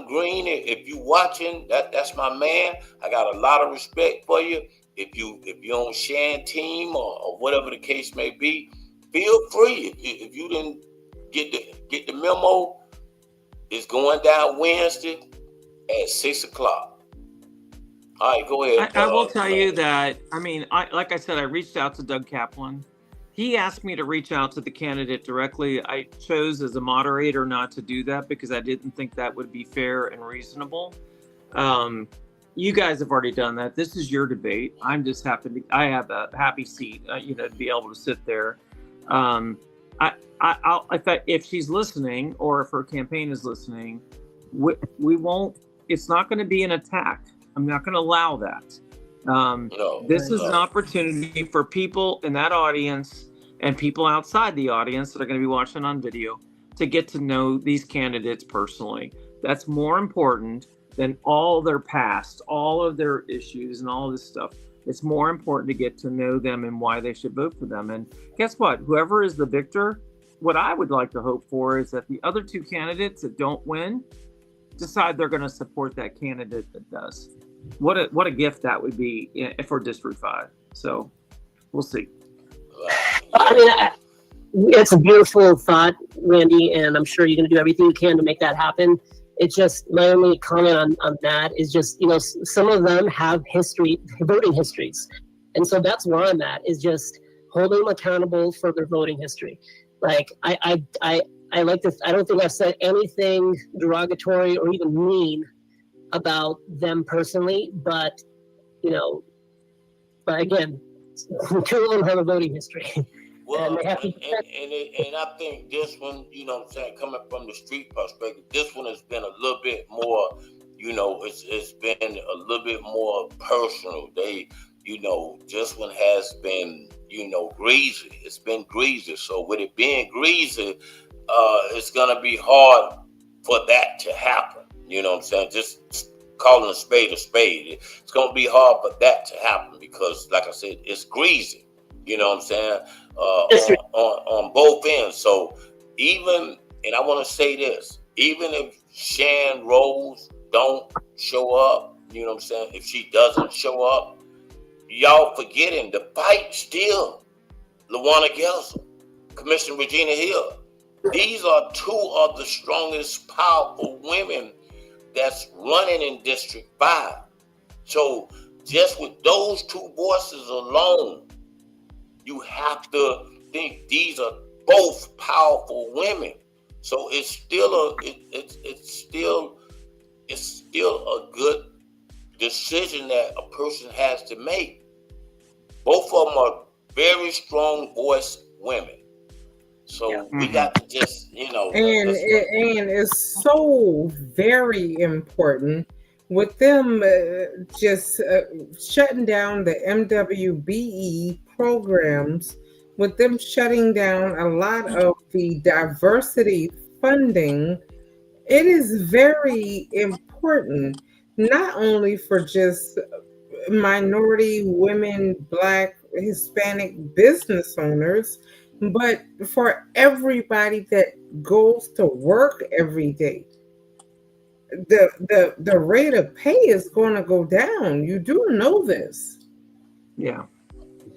S5: Green, if you watching, that's my man. I got a lot of respect for you. If you're on Shan team or whatever the case may be, feel free. If you didn't get the memo, it's going down Wednesday at 6:00. All right, go ahead.
S1: I will tell you that, like I said, I reached out to Doug Kaplan. He asked me to reach out to the candidate directly. I chose as a moderator not to do that because I didn't think that would be fair and reasonable. You guys have already done that. This is your debate. I'm just happy. I have a happy seat, to be able to sit there. If she's listening, or if her campaign is listening, we won't. It's not going to be an attack. I'm not going to allow that. This is an opportunity for people in that audience and people outside the audience that are going to be watching on video to get to know these candidates personally. That's more important than all their past, all of their issues and all this stuff. It's more important to get to know them and why they should vote for them. And guess what? Whoever is the victor, what I would like to hope for is that the other two candidates that don't win decide they're going to support that candidate that does. What a gift that would be for District 5. So we'll see.
S13: It's a beautiful thought, Randy, and I'm sure you're going to do everything you can to make that happen. It's just, my only comment on that is just, some of them have voting histories. And so that's where I'm at, is just holding them accountable for their voting history. Like, I like this. I don't think I've said anything derogatory or even mean about them personally, but again, two of them have a voting history.
S5: Well,
S13: and
S5: I think this one, what I'm saying, coming from the street perspective, this one has been a little bit more, it's been a little bit more personal. This one has been, greasy. It's been greasy. So with it being greasy, it's gonna be hard for that to happen. You know what I'm saying? Just calling a spade. It's going to be hard for that to happen because, like I said, it's greasy. You know what I'm saying? On both ends. So and I want to say this, even if Shan Rose don't show up, you know what I'm saying? If she doesn't show up, y'all forgetting the fight still. LaWanna Gelson, Commissioner Regina Hill. These are two of the strongest, powerful women that's running in District 5. So just with those two voices alone, you have to think these are both powerful women. So it's still a good decision that a person has to make. Both of them are very strong voice women. So we got to just, and
S12: it's so very important with them just shutting down the MWBE programs, with them shutting down a lot of the diversity funding. It is very important, not only for just minority, women, Black, Hispanic business owners, but for everybody that goes to work every day. The rate of pay is going to go down. You do know this.
S1: Yeah.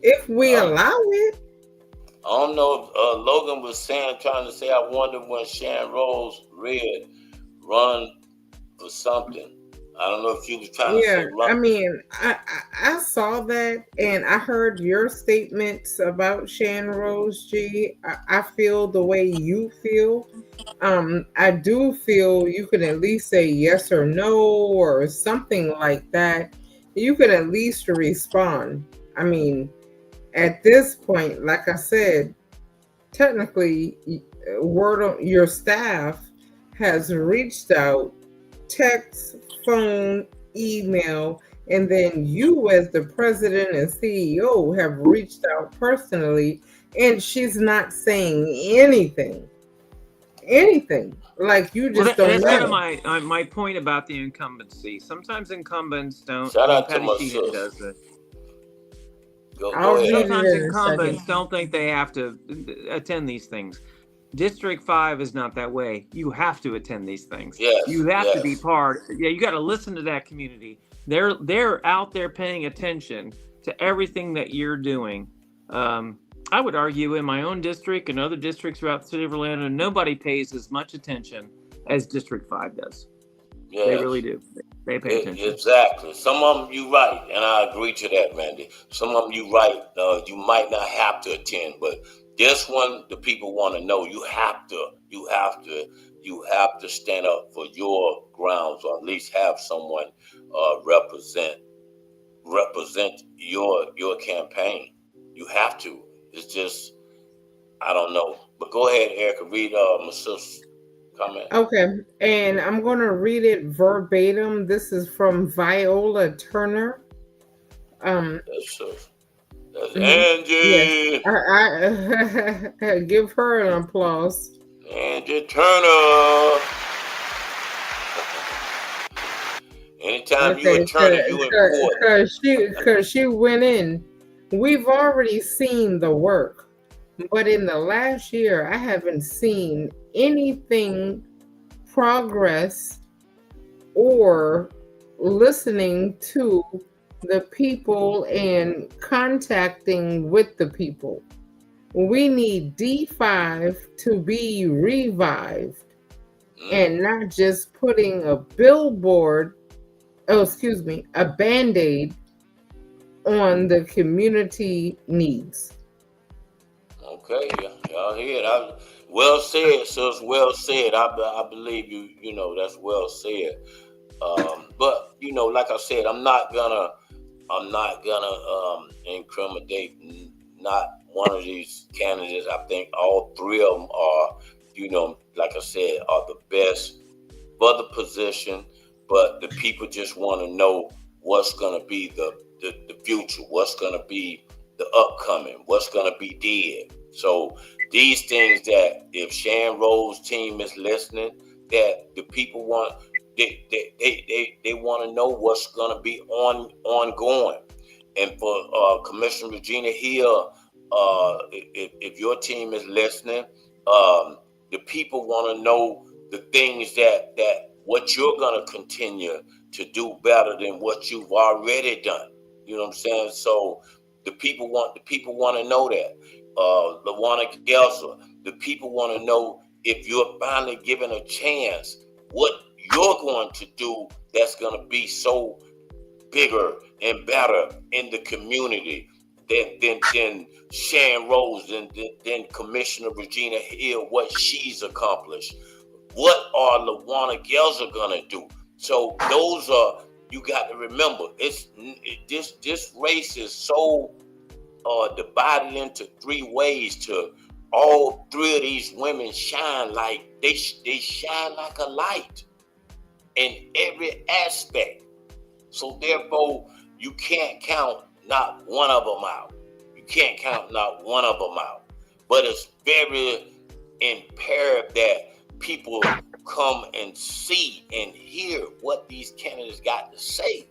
S12: If we allow it.
S5: I don't know if Logan was trying to say, I wonder when Sharon Rose Red run for something. I don't know if she was trying to say run.
S12: I mean, I saw that, and I heard your statements about Sharon Rose G. I feel the way you feel. I do feel you can at least say yes or no or something like that. You can at least respond. I mean, at this point, like I said, technically, your staff has reached out, text, phone, email, and then you as the president and CEO have reached out personally, and she's not saying anything. Like you just don't
S1: that's
S12: know.
S1: kind of my point about the incumbency. Sometimes incumbents don't.
S5: Shout out to
S1: Patty
S5: my
S1: Sheehan
S5: sis.
S1: does it.
S5: Go ahead.
S1: Sometimes incumbents don't think they have to attend these things. District 5 is not that way. You have to attend these things.
S5: Yes,
S1: you have to be part. Yeah, you got to listen to that community. They're out there paying attention to everything that you're doing. I would argue in my own district and other districts throughout the city of Orlando, nobody pays as much attention as District 5 does.
S5: Yes.
S1: They really do. They pay attention.
S5: Exactly. Some of them you right, and I agree to that, Randy. Some of them you right. You might not have to attend, but this one, the people want to know. You have to stand up for your grounds, or at least have someone represent your campaign. You have to. It's just, I don't know. But go ahead, Erica. Read my sister's comment.
S12: Okay, and I'm going to read it verbatim. This is from Viola Turner.
S5: That's Angie.
S12: Yes. I give her an applause.
S5: Angie Turner. Anytime you a Turner, you important.
S12: Because she went in. We've already seen the work, but in the last year, I haven't seen anything progress or listening to the people and contacting with the people. We need D5 to be revived and not just putting a Band-Aid on the community needs.
S5: Okay, y'all hear it. Well said, sis. Well said. I believe you. You know, that's well said. But you know, like I said, I'm not gonna incriminate not one of these candidates. I think all three of them are, you know, like I said, are the best for the position. But the people just want to know what's gonna be the future, what's gonna be the upcoming, what's gonna be dead. So these things that if Sharon Rose's team is listening, that the people want, they want to know what's gonna be ongoing. And for Commissioner Regina Hill, if your team is listening, the people want to know the things that what you're gonna continue to do better than what you've already done. You know what I'm saying? So the people want to know that. LaWanna Gelser, the people want to know if you're finally given a chance, what you're going to do that's going to be so bigger and better in the community than Sharon Rose and then Commissioner Regina Hill, what she's accomplished. What are LaWanna Gelser going to do? So those are, you got to remember, this race is so divided into three ways to all three of these women shine like they shine like a light in every aspect. So therefore, you can't count not one of them out. You can't count not one of them out. But it's very imperative that people come and see and hear what these candidates got to say.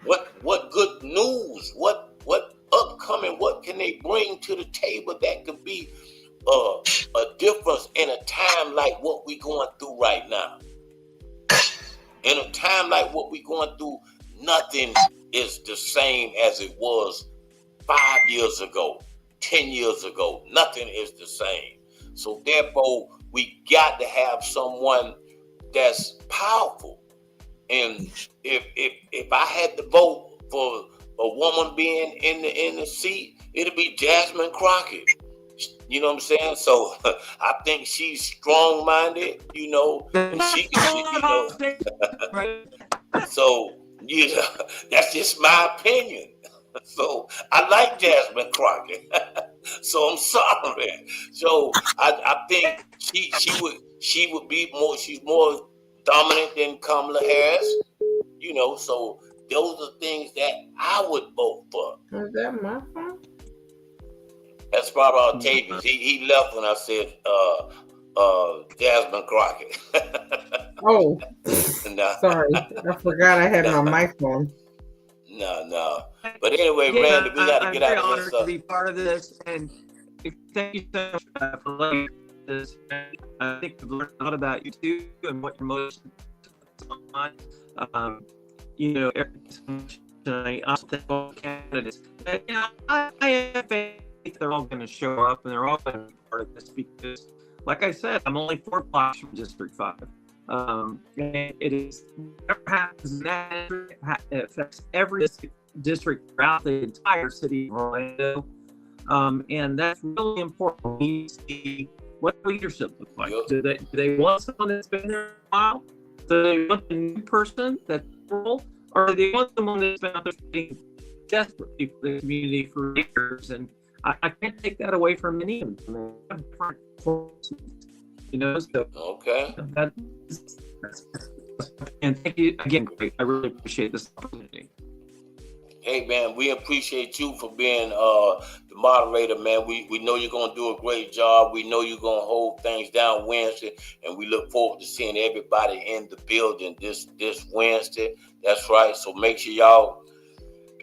S5: What good news? What upcoming? What can they bring to the table that could be a difference in a time like what we're going through right now? In a time like what we're going through, nothing is the same as it was 5 years ago, 10 years ago. Nothing is the same. So therefore, we got to have someone that's powerful. And if I had to vote for a woman being in the seat, it'll be Jasmine Crockett. You know what I'm saying? So I think she's strong-minded, you know, and she you know. So, you know, that's just my opinion. So I like Jasmine Crockett. So I'm sorry. So I think she would be more, she's more dominant than Kamala Harris, you know, so those are things that I would vote for.
S12: Is that my phone?
S5: That's Robert Octavius. He left when I said Jasmine Crockett.
S12: Oh,
S5: nah.
S12: sorry. I forgot I had my mic on.
S5: No. But anyway, Randy, we got to get out of
S1: I'm
S5: this.
S1: very honored to be part of this, and thank you so much for letting this. I think I've learned a lot about you too, and what your motivations on. You know, I think all candidates. But, you know, I have faith they're all going to show up, and they're all going to be part of this because, like I said, I'm only 4 blocks from District 5. And it is whatever happens in that district, it affects every district throughout the entire city of Orlando. And that's really important. We need to see what leadership looks like. Do they want someone that's been there a while? Do they want a new person that's role? Or do they want someone that's been out there fighting desperately for the community for years? And I can't take that away from any of them. They have different forces, you know, so
S5: okay.
S1: And thank you again, Greg. I really appreciate this opportunity.
S5: Hey man, we appreciate you for being the moderator, man. We know you're gonna do a great job. We know you're gonna hold things down Wednesday, and we look forward to seeing everybody in the building this Wednesday. That's right. So make sure y'all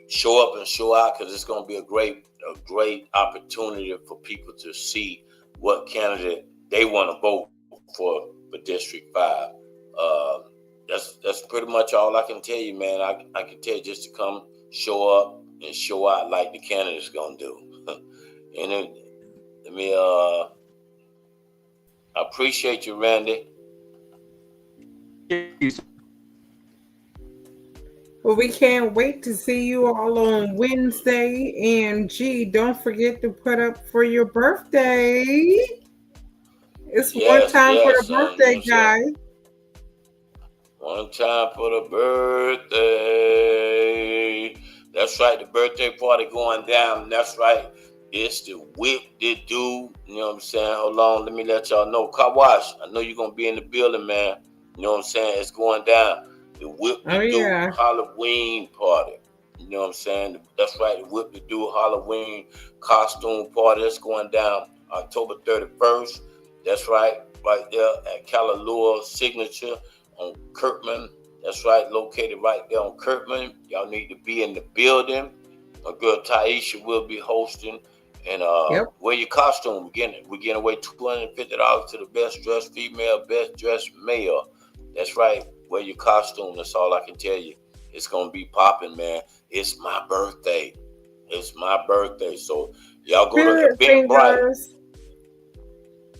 S5: show up and show out, because it's gonna be a great opportunity for people to see what candidate they want to vote for District 5. That's pretty much all I can tell you, man. I can tell you just to come show up and show out like the candidate's gonna do. And then, I appreciate you, Randy.
S12: Well, we can't wait to see you all on Wednesday. And G, don't forget to put up for your birthday. It's one time for the birthday, guys.
S5: One time for the birthday. That's right, the birthday party going down. That's right. It's the whip the do. You know what I'm saying? Hold on, let me let y'all know. Kawash, I know you're gonna be in the building, man. You know what I'm saying? It's going down. The whip the do Halloween party. You know what I'm saying? That's right, the whip the do Halloween costume party. That's going down October 31st. That's right there at Kalalua Signature on Kirkman. That's right, located right there on Kirkman. Y'all need to be in the building. My girl Taisha will be hosting. And wear your costume. We're getting away $250 to the best dressed female, best dressed male. That's right, wear your costume. That's all I can tell you. It's gonna be popping, man. It's my birthday. So y'all go to Eventbrite.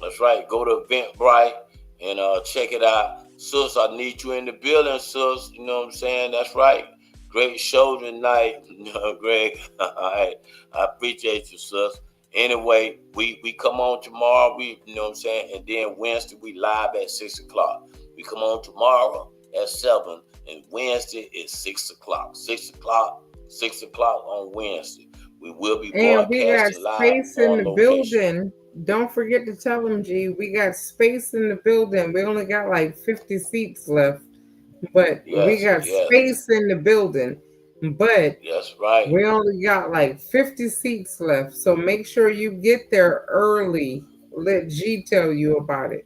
S5: That's right, go to Eventbrite and check it out. Sis, I need you in the building, sis. You know what I'm saying? That's right. Great show tonight, Greg. All right. I appreciate you, sis. Anyway, we come on tomorrow. You know what I'm saying? And then Wednesday, we live at 6 o'clock. We come on tomorrow at 7, and Wednesday is 6 o'clock. 6 o'clock on Wednesday. We will be broadcasting live.
S12: And we got space in the building. Don't forget to tell them, G, we got space in the building. We only got like 50 seats left. But we got space in the building. But
S5: that's right.
S12: We only got like 50 seats left. So make sure you get there early. Let G tell you about it.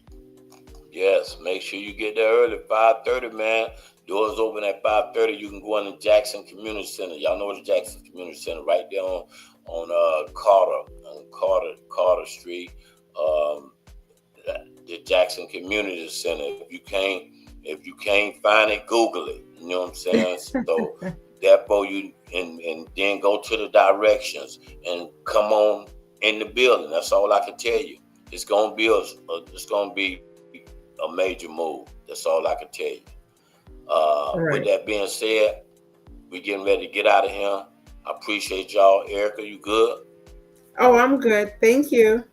S5: Yes, make sure you get there early. 5:30, man. Doors open at 5:30. You can go in the Jackson Community Center. Y'all know the Jackson Community Center right there on Carter Street. The Jackson Community Center. If you can't find it, Google it. You know what I'm saying? So therefore you and then go to the directions and come on in the building. That's all I can tell you. It's gonna be a major move. That's all I can tell you. With that being said, we getting ready to get out of here. I appreciate y'all. Erica, you good?
S12: Oh, I'm good. Thank you.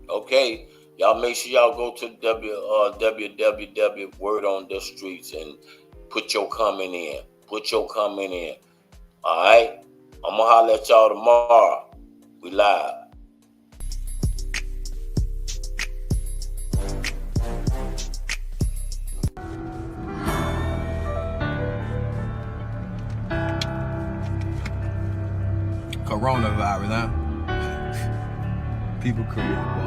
S5: Okay. Y'all make sure y'all go to www.wordonthestreets and put your comment in. Put your comment in. All right? I'm going to holler at y'all tomorrow. We live.
S15: Coronavirus, huh? People create, boy.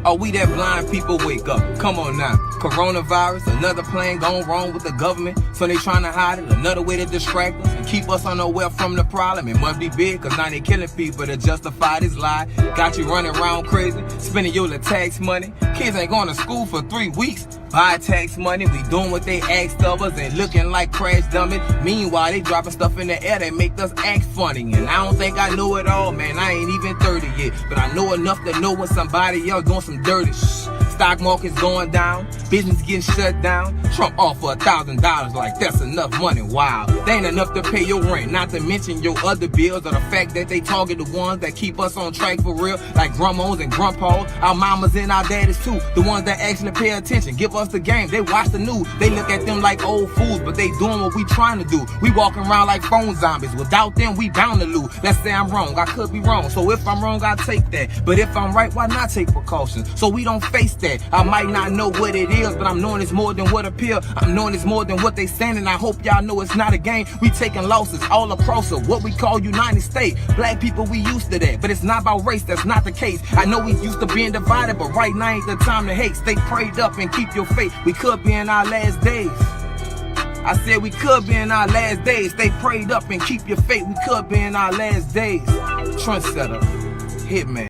S15: Oh, we that blind people wake up. Come on now. Coronavirus, another plan gone wrong with the government. So they trying to hide it. Another way to distract us and keep us unaware from the problem. It must be big, cause now they killing people to justify this lie. Got you running around crazy, spending your little tax money. Kids ain't going to school for 3 weeks. Buy tax money, we doing what they asked of us and looking like crash dummies. Meanwhile, they dropping stuff in the air that make us act funny. And I don't think I know it all, man. I ain't even 30 yet. But I know enough to know when somebody else doing some dirty shh. Stock market's going down, business getting shut down. Trump offer $1,000 like that's enough money. Wow, they ain't enough to pay your rent, not to mention your other bills, or the fact that they target the ones that keep us on track for real, like grandmas and grandpas, our mamas and our daddies too, the ones that actually pay attention, give us the game, they watch the news, they look at them like old fools, but they doing what we trying to do. We walking around like phone zombies, without them we bound to lose. Let's say I'm wrong, I could be wrong, so if I'm wrong I take that, but if I'm right, why not take precautions, so we don't face that. I might not know what it is, but I'm knowing it's more than what appear. I'm knowing it's more than what they saying, and I hope y'all know it's not a game. We taking losses all across of what we call United States. Black people, we used to that, but it's not about race, that's not the case. I know we used to being divided, but right now ain't the time to hate. Stay prayed up and keep your faith. We could be in our last days. I said we could be in our last days. Stay prayed up and keep your faith. We could be in our last days. Trendsetter, Hitman.